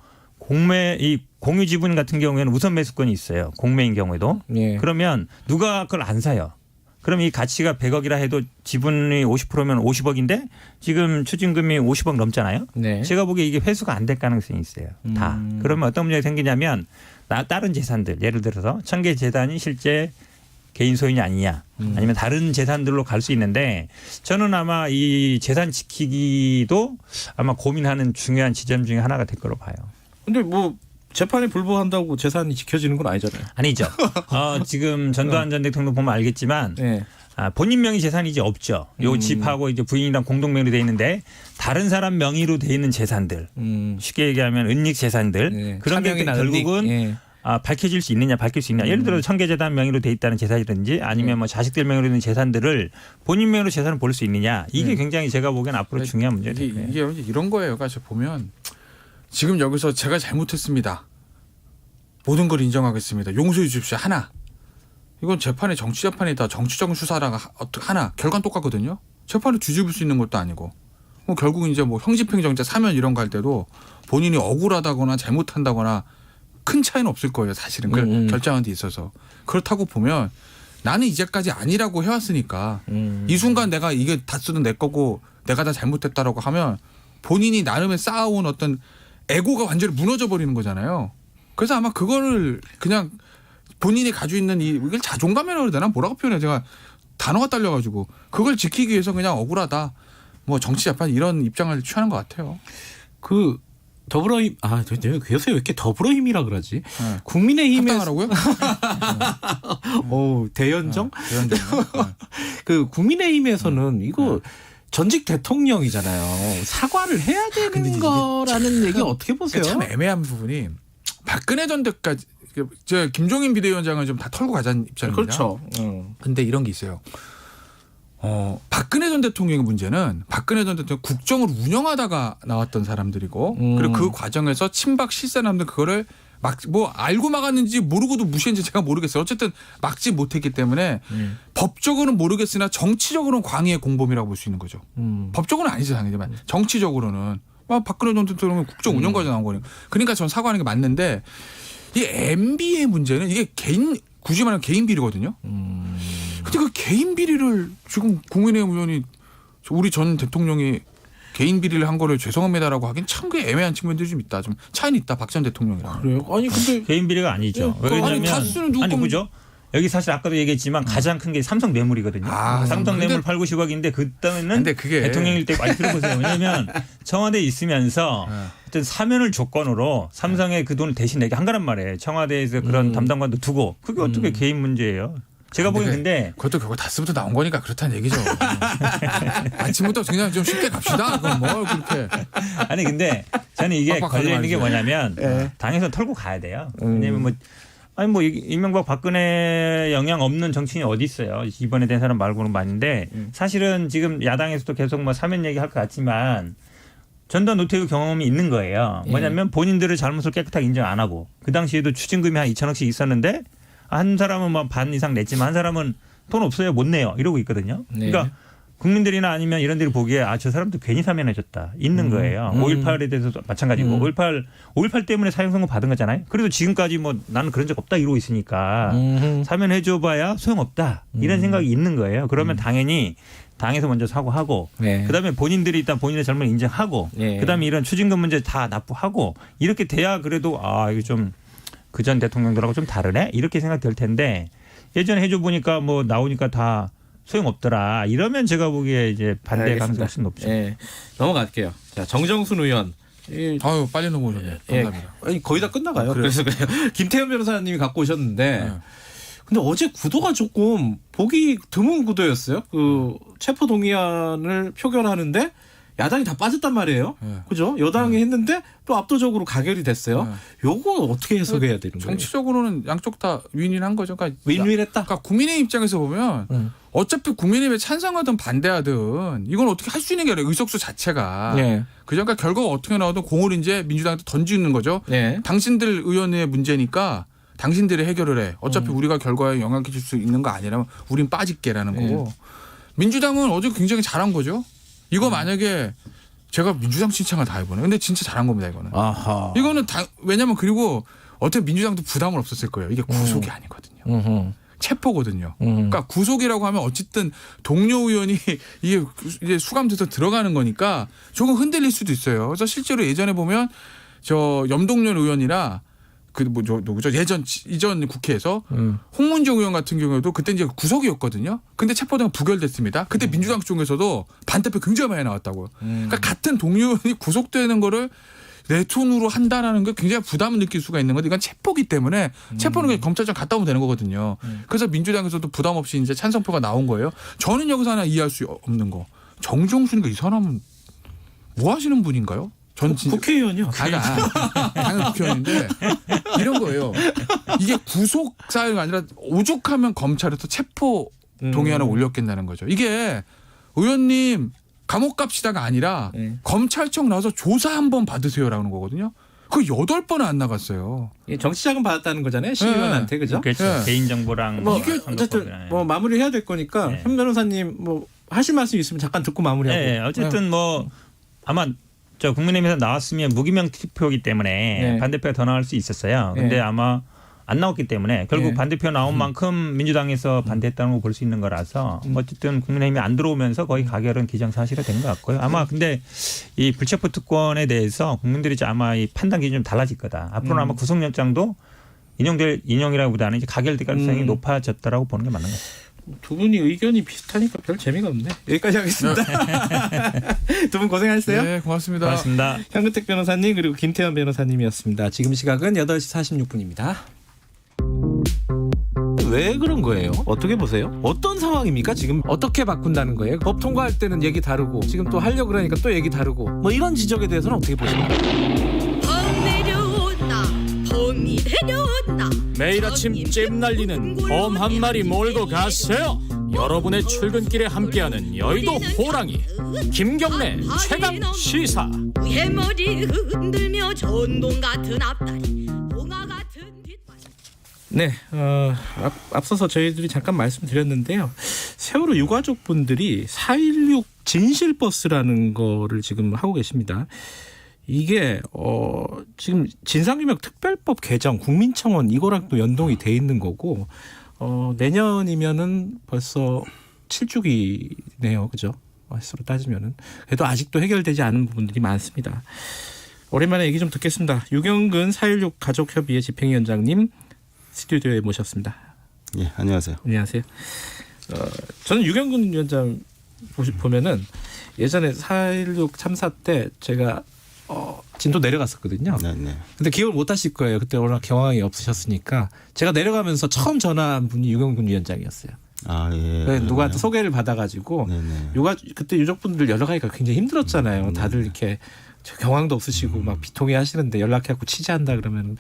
이 공유 지분 같은 경우에는 우선 매수권이 있어요. 공매인 경우에도. 예. 그러면 누가 그걸 안 사요. 그럼 이 가치가 100억이라 해도 지분이 50%면 50억인데 지금 추징금이 50억 넘잖아요. 네. 제가 보기에 이게 회수가 안 될 가능성이 있어요. 다. 그러면 어떤 문제가 생기냐면 다른 재산들 예를 들어서 청계 재단이 실제 개인 소유이 아니냐 아니면 다른 재산들로 갈 수 있는데 저는 아마 이 재산 지키기도 아마 고민하는 중요한 지점 중에 하나가 될 거로 봐요. 근데 뭐 재판에 불복한다고 재산이 지켜지는 건 아니잖아요. 아니죠. 지금 전두환 전 대통령 보면 알겠지만 네. 본인 명의 재산이 이제 없죠. 요 집하고 이제 부인이랑 공동 명의로 돼 있는데 다른 사람 명의로 돼 있는 재산들 쉽게 얘기하면 은닉 재산들 네. 그런 게 결국은 예. 밝혀질 수 있느냐 밝힐 수 있느냐. 예를 들어 청계재단 명의로 돼 있다는 재산이든지 아니면 뭐 자식들 명의로 있는 재산들을 본인 명의로 재산을 볼 수 있느냐. 이게 굉장히 제가 보기엔 앞으로 중요한 문제예요. 이게 이런 거예요. 그러니까 보면 지금 여기서 제가 잘못했습니다. 모든 걸 인정하겠습니다. 용서해 주십시오. 하나. 이건 재판이 정치 재판이다. 정치적 수사랑 하나. 결과는 똑같거든요. 재판을 뒤집을 수 있는 것도 아니고. 뭐 결국 이제 뭐 형집행정자 사면 이런 거 할 때도 본인이 억울하다거나 잘못한다거나 큰 차이는 없을 거예요. 사실은 결정하는 데 있어서. 그렇다고 보면 나는 이제까지 아니라고 해왔으니까 이 순간 내가 이게 다스는 내 거고 내가 다 잘못했다라고 하면 본인이 나름의 쌓아온 어떤 에고가 완전히 무너져 버리는 거잖아요. 그래서 아마 그거를 그냥 본인이 가지고 있는 이걸 자존감이라고 해야 되나 뭐라고 표현해 제가 단어가 딸려가지고 그걸 지키기 위해서 그냥 억울하다. 뭐 정치 재판 이런 입장을 취하는 것 같아요. 그 더불어힘 요새 왜 이렇게 더불어힘이라 그러지? 네. 국민의힘에 합당하라고요? 대연정? 대연정. 그 국민의힘에서는 이거 전직 대통령이잖아요. 사과를 해야 되는 거라는 얘기 어떻게 보세요? 참 애매한 부분이 박근혜 전 대까지 제가 김종인 비대위원장은 좀 다 털고 가자는 입장입니다. 그렇죠. 근데 이런 게 있어요. 박근혜 전 대통령의 문제는 박근혜 전 대통령 국정을 운영하다가 나왔던 사람들이고 그리고 그 과정에서 친박 실세남들 그거를 뭐 알고 막았는지 모르고도 무시했는지 제가 모르겠어요. 어쨌든 막지 못했기 때문에 법적으로는 모르겠으나 정치적으로는 광의의 공범이라고 볼 수 있는 거죠. 법적으로는 아니죠 당연히지만 정치적으로는 박근혜 전 대통령은 국정 운영 과정 나온 거니까. 그러니까 전 사과하는 게 맞는데 이 MB의 문제는 이게 굳이 말하면 개인 비리거든요. 근데 그 개인 비리를 지금 국민의힘 의원이 우리 전 대통령이 개인 비리를 한 거를 죄송합니다라고 하긴 참 그 애매한 측면들이 좀 있다. 좀 차이는 있다. 박 전 대통령이랑. 그래요? 아니 근데 개인 비리가 아니죠. 왜냐하면 다수는 누구죠? 여기 사실 아까도 얘기했지만 가장 큰 게 삼성 뇌물이거든요. 삼성 뇌물 8, 90억인데 그때는 대통령일 때 많이 들어보세요. 왜냐하면 청와대에 있으면서 어떤 사면을 조건으로 삼성에 그 돈을 대신 내게 한 거란 말이에요. 청와대에서 그런 담당관도 두고 그게 어떻게 개인 문제예요. 제가 보기엔 근데 그것도 결국 다스부터 나온 거니까 그렇다는 얘기죠. 아침부터 그냥 좀 쉽게 갑시다. 그럼 뭐 그렇게. 아니 근데 저는 이게 걸려 있는 게 뭐냐면 당에서 털고 가야 돼요. 왜냐하면 뭐 이명박 박근혜 영향 없는 정치인이 어디 있어요. 이번에 된 사람 말고는 많은데 사실은 지금 야당에서도 계속 뭐 사면 얘기할 것 같지만 전두환 노태우 경험이 있는 거예요. 뭐냐면 본인들의 잘못을 깨끗하게 인정 안 하고 그 당시에도 추징금이 한 2천억씩 있었는데 한 사람은 뭐 반 이상 냈지만 한 사람은 돈 없어요 못 내요 이러고 있거든요. 그러니까 국민들이나 아니면 이런 데를 보기에 아, 저 사람도 괜히 사면해줬다 있는 거예요. 5.18에 대해서도 마찬가지고 5.18 때문에 사형선고 받은 거잖아요. 그래도 지금까지 뭐 나는 그런 적 없다 이러고 있으니까 사면해줘봐야 소용없다 이런 생각이 있는 거예요. 그러면 당연히 당에서 먼저 사과하고 그다음에 본인들이 일단 본인의 잘못을 인정하고 그다음에 이런 추징금 문제 다 납부하고 이렇게 돼야 그래도 아 이거 좀 그 전 대통령들하고 좀 다르네 이렇게 생각될 텐데 예전에 해줘 보니까 뭐 나오니까 다 소용없더라. 이러면 제가 보기에 이제 반대 가능성이 훨씬 높죠. 넘어갈게요. 자, 정정순 의원. 아유 빨리 넘어오셨네. 감사합니다. 아니, 거의 다 끝나가요. 그래서 그냥 김태현 변호사님이 갖고 오셨는데 근데 어제 구도가 조금 보기 드문 구도였어요. 그 체포 동의안을 표결하는데 야당이 다 빠졌단 말이에요. 그죠? 여당이 했는데 또 압도적으로 가결이 됐어요. 요거 어떻게 해석해야 되는 거예요? 정치적으로는 양쪽 다 윈윈한 거죠. 그러니까 윈윈했다. 그러니까 국민의 입장에서 보면 어차피 국민의힘에 찬성하든 반대하든 이건 어떻게 할 수 있는 게 아니라 의석수 자체가. 네. 그러니까 결과가 어떻게 나와도 공을 이제 민주당한테 던지는 거죠. 네. 당신들 의원의 문제니까 당신들이 해결을 해. 어차피 우리가 결과에 영향 끼칠 수 있는 거 아니라면 우린 빠질게라는 거고. 민주당은 어제 굉장히 잘한 거죠. 이거 만약에 제가 민주당 칭찬을 다 해보네. 근데 진짜 잘한 겁니다, 이거는. 아하. 이거는 왜냐면 그리고 어차피 민주당도 부담은 없었을 거예요. 이게 구속이 아니거든요. 체포거든요. 그러니까 구속이라고 하면 어쨌든 동료 의원이 이게 이제 수감돼서 들어가는 거니까 조금 흔들릴 수도 있어요. 그래서 실제로 예전에 보면 저 염동열 의원이나 누구죠? 이전 국회에서 홍문종 의원 같은 경우에도 그때 이제 구속이었거든요. 근데 체포동안 부결됐습니다. 그때 민주당 쪽에서도 반대표 굉장히 많이 나왔다고요. 그러니까 같은 동료 의원이 구속되는 거를 내 손으로 한다라는 게 굉장히 부담을 느낄 수가 있는 건데 이건 체포기 때문에 체포는 그냥 검찰청 갔다 오면 되는 거거든요. 그래서 민주당에서도 부담 없이 이제 찬성표가 나온 거예요. 저는 여기서 하나 이해할 수 없는 거. 정종순이가 이 사람은 뭐 하시는 분인가요? 전 국회의원이요. 당연히 국회의원인데 이런 거예요. 이게 구속 사유가 아니라 오죽하면 검찰에서 체포 동의안을 올렸겠다는 거죠. 이게 의원님 감옥 갑시다가 아니라 검찰청 나와서 조사 한번 받으세요라는 거거든요. 그 8번은 안 나갔어요. 정치자금 받았다는 거잖아요. 시의원한테. 그죠? 그렇죠. 네. 개인정보랑 이게 어쨌든 뭐 마무리 해야 될 거니까 현 변호사님 뭐 하실 말씀 있으면 잠깐 듣고 마무리하고. 네, 어쨌든 뭐 아마 저 국민의힘에서 나왔으면 무기명 투표이기 때문에 반대표가 더 나올 수 있었어요. 근데 아마 안 나왔기 때문에 결국 반대표 나온 만큼 민주당에서 반대했다는 걸 볼 수 있는 거라서 어쨌든 국민의힘이 안 들어오면서 거의 가결은 기정사실화 된 것 같고요. 아마 근데 이 불체포 특권에 대해서 국민들이 아마 이 판단 기준이 좀 달라질 거다. 앞으로는 아마 구속영장도 인용이라기보다는 이제 가결될 가능성이 높아졌다라고 보는 게 맞는 것 같아요. 두 분이 의견이 비슷하니까 별 재미가 없네. 여기까지 하겠습니다. 두 분 고생하셨어요. 네, 고맙습니다. 고맙습니다. 현근택 변호사님 그리고 김태현 변호사님이었습니다. 지금 시각은 8시 46분입니다. 왜 그런 거예요? 어떻게 보세요? 어떤 상황입니까? 지금 어떻게 바꾼다는 거예요? 법 통과할 때는 얘기 다르고 지금 또 하려고 그러니까 또 얘기 다르고 뭐 이런 지적에 대해서는 어떻게 보십니까? 범 내려온다. 범이 내려온다. 매일 아침 잼 날리는 범 한 마리 몰고 가세요. 여러분의 출근길에 함께하는 여의도 호랑이 김경래 최강 시사. 해머리 흔들며 전동 같은 앞다리 봉화 같은 뒷발. 네, 앞서서 저희들이 잠깐 말씀드렸는데요. 세월호 유가족분들이 4.16 진실버스라는 거를 지금 하고 계십니다. 이게 지금 진상규명 특별법 개정 국민청원 이거랑 또 연동이 돼 있는 거고 내년이면은 벌써 7주기네요, 그죠? 서로 따지면은 그래도 아직도 해결되지 않은 부분들이 많습니다. 오랜만에 얘기 좀 듣겠습니다. 유경근 4.16 가족협의회 집행위원장님 스튜디오에 모셨습니다. 예, 안녕하세요. 안녕하세요. 저는 유경근 위원장 보면은 예전에 4.16 참사 때 제가 진도 내려갔었거든요. 네네. 근데 기억을 못 하실 거예요. 그때 워낙 경황이 없으셨으니까. 제가 내려가면서 처음 전화한 분이 유경근 위원장이었어요. 아, 예. 누구한테 소개를 받아가지고 그때 유족분들 연락하기가 굉장히 힘들었잖아요. 다들 이렇게 경황도 없으시고 막 비통해 하시는데 연락해갖고 취재한다 그러면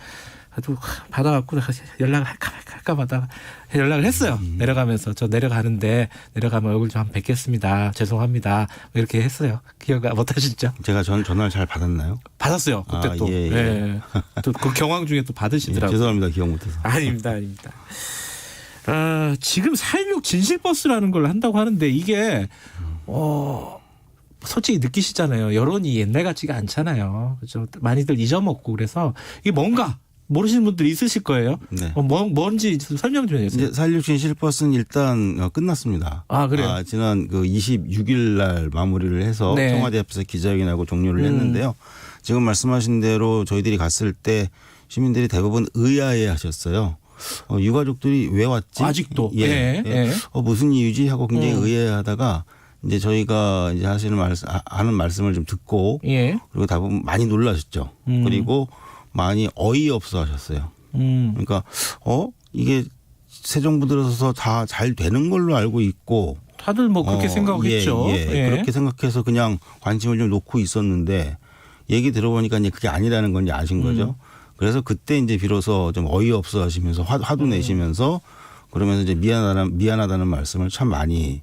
아주 받아갖고 연락할까 마다 연락을 했어요. 내려가면서 저 내려가는데 내려가면 얼굴 좀 한번 뵙겠습니다. 죄송합니다. 이렇게 했어요. 기억 못 하시죠? 제가 전화를 잘 받았나요? 받았어요. 그때 아, 또. 예, 예. 네. 또 그 경황 중에 또 받으시더라고요. 예, 죄송합니다. 기억 못해서. 아닙니다. 지금 4.16 진실버스라는 걸 한다고 하는데 이게 솔직히 느끼시잖아요. 여론이 옛날 같지가 않잖아요. 그렇죠? 많이들 잊어먹고 그래서 이게 뭔가 모르시는 분들이 있으실 거예요. 네. 뭔지 설명 좀 해주세요. 이제 4.16 진실버스는 일단 끝났습니다. 아, 그래요? 지난 26일 날 마무리를 해서 네. 청와대 앞에서 기자회견하고 종료를 했는데요. 지금 말씀하신 대로 저희들이 갔을 때 시민들이 대부분 의아해 하셨어요. 유가족들이 왜 왔지? 아직도. 예. 무슨 이유지? 하고 굉장히 의아해하다가 이제 저희가 이제 하는 말씀을 좀 듣고 그리고 대부분 많이 놀라셨죠. 그리고 많이 어이없어 하셨어요. 그러니까 이게 새 정부 들어서서 다 잘 되는 걸로 알고 있고 다들 뭐 그렇게 생각했죠. 그렇게 생각해서 그냥 관심을 좀 놓고 있었는데 얘기 들어보니까 이제 그게 아니라는 건 이제 아신 거죠. 그래서 그때 이제 비로소 좀 어이없어 하시면서 화도 내시면서 그러면서 이제 미안하다는 말씀을 참 많이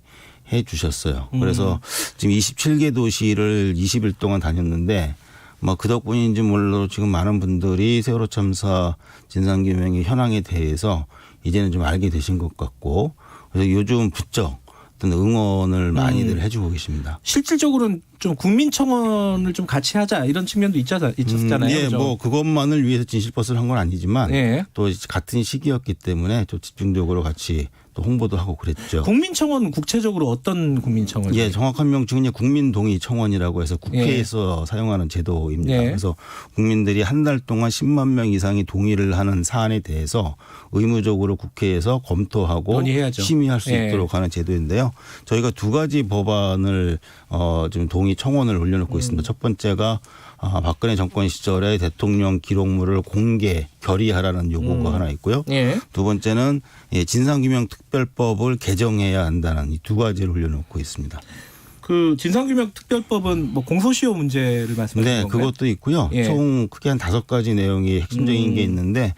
해 주셨어요. 그래서 지금 27개 도시를 20일 동안 다녔는데 뭐 그 덕분인지 몰라도 지금 많은 분들이 세월호 참사 진상규명의 현황에 대해서 이제는 좀 알게 되신 것 같고 그래서 요즘 부쩍 어떤 응원을 많이들 해주고 계십니다. 실질적으로는 좀 국민청원을 좀 같이 하자 이런 측면도 있었잖아요. 예, 그렇죠? 뭐 그것만을 위해서 진실버스를 한 건 아니지만 예. 또 같은 시기였기 때문에 또 집중적으로 같이 또 홍보도 하고 그랬죠. 국민청원 구체적으로 어떤 국민청원? 예, 정확한 명칭은 국민동의청원이라고 해서 국회에서 사용하는 제도입니다. 예. 그래서 국민들이 한 달 동안 10만 명 이상이 동의를 하는 사안에 대해서 의무적으로 국회에서 검토하고 논의해야죠. 심의할 수 예. 있도록 하는 제도인데요. 저희가 두 가지 법안을 지금 동의 청원을 올려놓고 있습니다. 첫 번째가 박근혜 정권 시절에 대통령 기록물을 공개 결의하라는 요구가 하나 있고요. 예. 두 번째는 진상규명특별법을 개정해야 한다는 이 두 가지를 올려놓고 있습니다. 그 진상규명특별법은 뭐 공소시효 문제를 말씀하시는 네, 건가요? 그것도 있고요. 예. 총 크게 한 5가지 내용이 핵심적인 게 있는데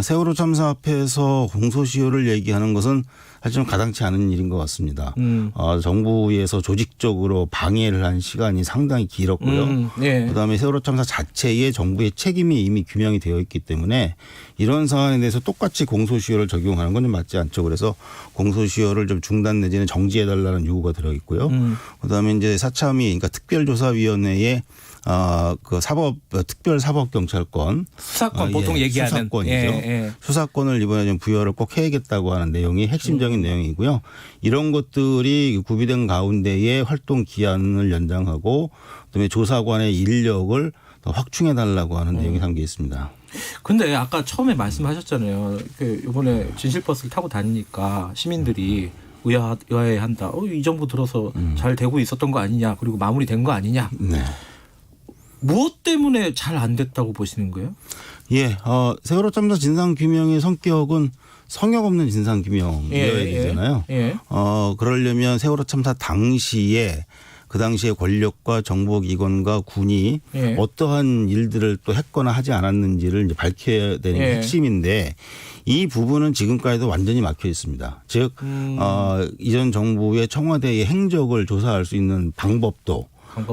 세월호 참사 앞에서 공소시효를 얘기하는 것은 사실 좀 가당치 않은 일인 것 같습니다. 정부에서 조직적으로 방해를 한 시간이 상당히 길었고요. 예. 그다음에 세월호 참사 자체에 정부의 책임이 이미 규명이 되어 있기 때문에 이런 사안에 대해서 똑같이 공소시효를 적용하는 건 좀 맞지 않죠. 그래서 공소시효를 좀 중단 내지는 정지해달라는 요구가 들어 있고요. 그다음에 이제 사참위 그러니까 특별조사위원회에 그 특별사법경찰권 수사권 보통 얘기하는 수사권이죠. 예. 수사권을 이번에 좀 부여를 꼭 해야겠다고 하는 내용이 핵심적인 내용이고요. 이런 것들이 구비된 가운데에 활동 기한을 연장하고 그다음에 조사관의 인력을 더 확충해 달라고 하는 내용이 담겨 있습니다. 근데 아까 처음에 말씀하셨잖아요. 이번에 진실버스를 타고 다니니까 시민들이 의아해한다. 이 정부 들어서 잘 되고 있었던 거 아니냐. 그리고 마무리된 거 아니냐. 네. 무엇 때문에 잘 안 됐다고 보시는 거예요? 예, 세월호 참사 진상규명의 성격은 성역 없는 진상규명이어야 되잖아요. 그러려면 세월호 참사 당시에 그 당시에 권력과 정보기관과 군이 어떠한 일들을 또 했거나 하지 않았는지를 이제 밝혀야 되는 게 핵심인데 이 부분은 지금까지도 완전히 막혀 있습니다. 즉 이전 정부의 청와대의 행적을 조사할 수 있는 방법도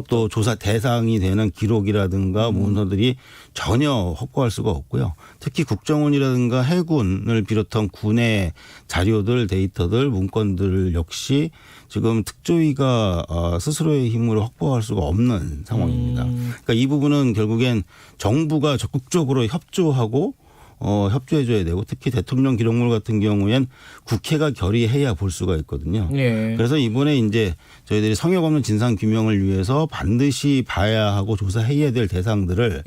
또 조사 대상이 되는 기록이라든가 문서들이 전혀 확보할 수가 없고요. 특히 국정원이라든가 해군을 비롯한 군의 자료들, 데이터들, 문건들 역시 지금 특조위가 스스로의 힘으로 확보할 수가 없는 상황입니다. 그러니까 이 부분은 결국엔 정부가 적극적으로 협조하고 협조해줘야 되고 특히 대통령 기록물 같은 경우엔 국회가 결의해야 볼 수가 있거든요. 그래서 이번에 이제 저희들이 성역 없는 진상 규명을 위해서 반드시 봐야 하고 조사해야 될 대상들을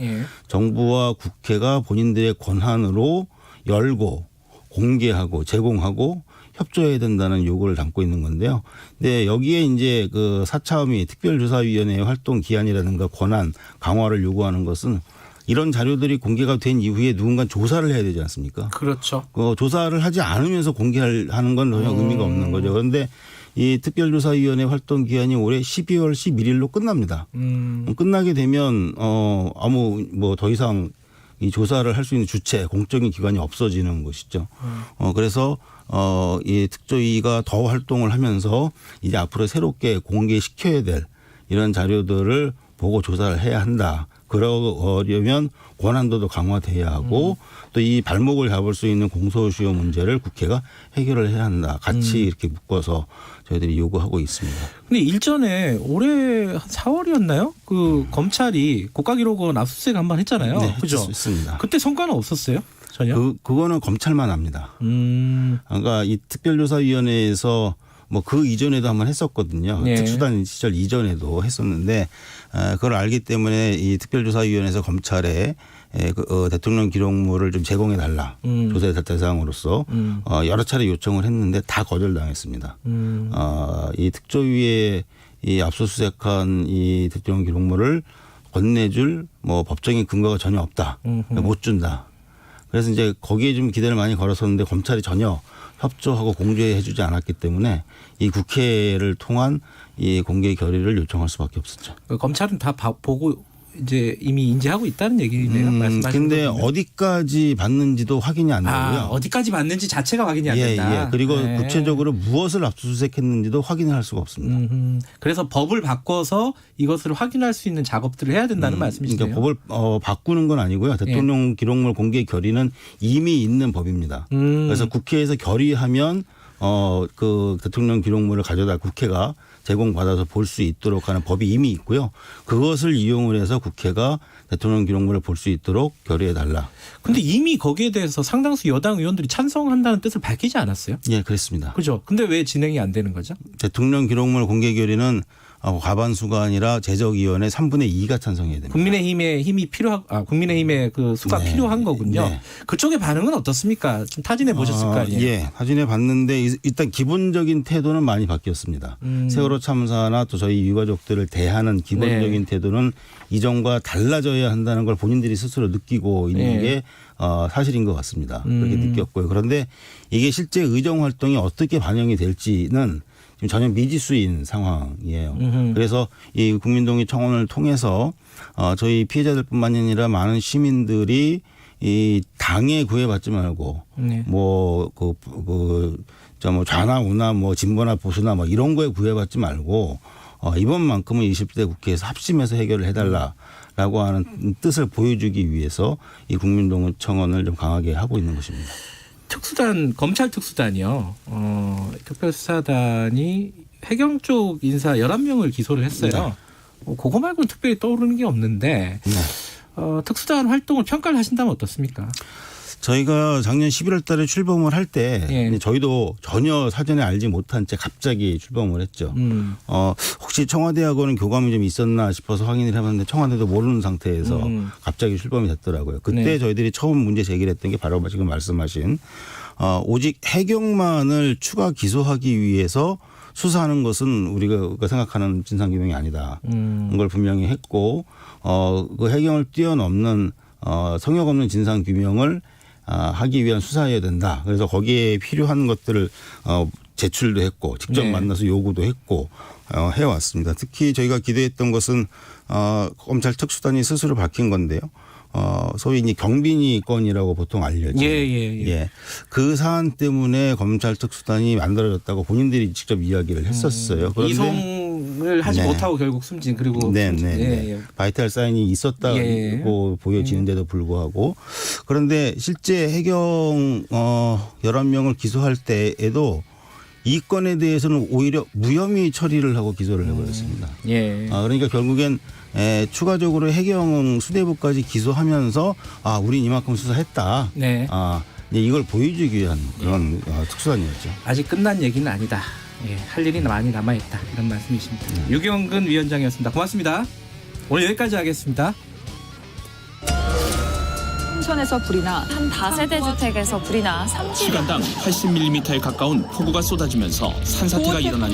정부와 국회가 본인들의 권한으로 열고 공개하고 제공하고 협조해야 된다는 요구를 담고 있는 건데요. 근데 여기에 이제 그 사참위 특별조사위원회의 활동 기한이라든가 권한 강화를 요구하는 것은 이런 자료들이 공개가 된 이후에 누군가 조사를 해야 되지 않습니까? 그렇죠. 조사를 하지 않으면서 공개하는 건 전혀 의미가 없는 거죠. 그런데 이 특별조사위원회 활동 기한이 올해 12월 11일로 끝납니다. 끝나게 되면 아무 뭐 더 이상 이 조사를 할 수 있는 주체, 공적인 기관이 없어지는 것이죠. 그래서 이 특조위가 더 활동을 하면서 이제 앞으로 새롭게 공개시켜야 될 이런 자료들을 보고 조사를 해야 한다. 그러려면 권한도도 강화돼야 하고 또 이 발목을 잡을 수 있는 공소시효 문제를 국회가 해결을 해야 한다. 같이 이렇게 묶어서 저희들이 요구하고 있습니다. 근데 일전에 올해 한 4월이었나요? 그 검찰이 고가기록원 압수수색 한번 했잖아요. 네, 그죠? 했습니다. 그때 성과는 없었어요? 전혀? 그거는 검찰만 합니다. 그러니까 이 특별조사위원회에서 뭐 그 이전에도 한번 했었거든요. 특수단 시절 이전에도 했었는데 그걸 알기 때문에 이 특별조사위원회에서 검찰에 대통령 기록물을 좀 제공해 달라 조사 대상으로서 여러 차례 요청을 했는데 다 거절당했습니다. 이 특조위에 이 압수수색한 이 대통령 기록물을 건네줄 뭐 법적인 근거가 전혀 없다. 못 준다. 그래서 이제 거기에 좀 기대를 많이 걸었었는데 검찰이 전혀 협조하고 공개해주지 않았기 때문에 이 국회를 통한 이 공개 결의를 요청할 수밖에 없었죠. 검찰은 다 보고 이제 이미 인지하고 있다는 얘기네요. 말씀하신 근데 어디까지 받는지도 확인이 안 되고요. 어디까지 받는지 자체가 확인이 안 된다. 그리고 네. 구체적으로 무엇을 압수수색했는지도 확인을 할 수가 없습니다. 그래서 법을 바꿔서 이것을 확인할 수 있는 작업들을 해야 된다는 말씀이시네요. 그러니까 법을 바꾸는 건 아니고요. 대통령 기록물 공개 결의는 이미 있는 법입니다. 그래서 국회에서 결의하면 그 대통령 기록물을 가져다 국회가 제공받아서 볼 수 있도록 하는 법이 이미 있고요. 그것을 이용을 해서 국회가 대통령 기록물을 볼 수 있도록 결의해달라. 근데 이미 거기에 대해서 상당수 여당 의원들이 찬성한다는 뜻을 밝히지 않았어요? 예, 그렇습니다. 그죠. 근데 왜 진행이 안 되는 거죠? 대통령 기록물 공개 결의는 과반수가 아니라 제적위원회 3분의 2가 찬성해야 됩니다. 국민의힘의 힘이 국민의힘의 그 수가 필요한 거군요. 네. 그쪽의 반응은 어떻습니까? 좀 타진해 보셨을 거 아니에요? 예, 타진해 봤는데 일단 기본적인 태도는 많이 바뀌었습니다. 세월호 참사나 또 저희 유가족들을 대하는 기본적인 태도는 이전과 달라져야 한다는 걸 본인들이 스스로 느끼고 있는 게 사실인 것 같습니다. 그렇게 느꼈고요. 그런데 이게 실제 의정 활동이 어떻게 반영이 될지는 지금 전혀 미지수인 상황이에요. 그래서 이 국민동의 청원을 통해서 저희 피해자들뿐만 아니라 많은 시민들이 이 당에 구애받지 말고 뭐 좌나 우나 뭐 진보나 보수나 뭐 이런 거에 구애받지 말고 이번만큼은 20대 국회에서 합심해서 해결을 해달라라고 하는 뜻을 보여주기 위해서 이 국민동의 청원을 좀 강하게 하고 있는 것입니다. 특수단 검찰 특수단이요. 특별수사단이 해경 쪽 인사 11명을 기소를 했어요. 그거 말고는 특별히 떠오르는 게 없는데 특수단 활동을 평가를 하신다면 어떻습니까? 저희가 작년 11월 달에 출범을 할 때 저희도 전혀 사전에 알지 못한 채 갑자기 출범을 했죠. 혹시 청와대하고는 교감이 좀 있었나 싶어서 확인을 해봤는데 청와대도 모르는 상태에서 갑자기 출범이 됐더라고요. 그때 저희들이 처음 문제 제기를 했던 게 바로 지금 말씀하신 오직 해경만을 추가 기소하기 위해서 수사하는 것은 우리가 생각하는 진상규명이 아니다. 그걸 분명히 했고 그 해경을 뛰어넘는 성역 없는 진상규명을 하기 위한 수사여야 된다. 그래서 거기에 필요한 것들을 제출도 했고 직접 만나서 요구도 했고 해왔습니다. 특히 저희가 기대했던 것은 검찰 특수단이 스스로 밝힌 건데요. 소위 이제 경비니 건이라고 보통 알려져. 그 사안 때문에 검찰 특수단이 만들어졌다고 본인들이 직접 이야기를 했었어요. 그런데 이송을 하지 못하고 결국 숨진 그리고 바이탈 사인이 있었다고 보여지는데도 불구하고 그런데 실제 해경 11명을 기소할 때에도 이 건에 대해서는 오히려 무혐의 처리를 하고 기소를 해버렸습니다. 그러니까 결국엔 추가적으로 해경 수뇌부까지 기소하면서 우린 이만큼 수사했다. 이걸 보여주기 위한 그런 특수단이었죠. 아직 끝난 얘기는 아니다. 할 일이 많이 남아있다. 이런 말씀이십니다. 유경근 위원장이었습니다. 고맙습니다. 오늘 여기까지 하겠습니다. 천에서 불이 나 한 다세대 주택에서 불이 나 시간당 80mm에 가까운 폭우가 쏟아지면서 산사태가 일어난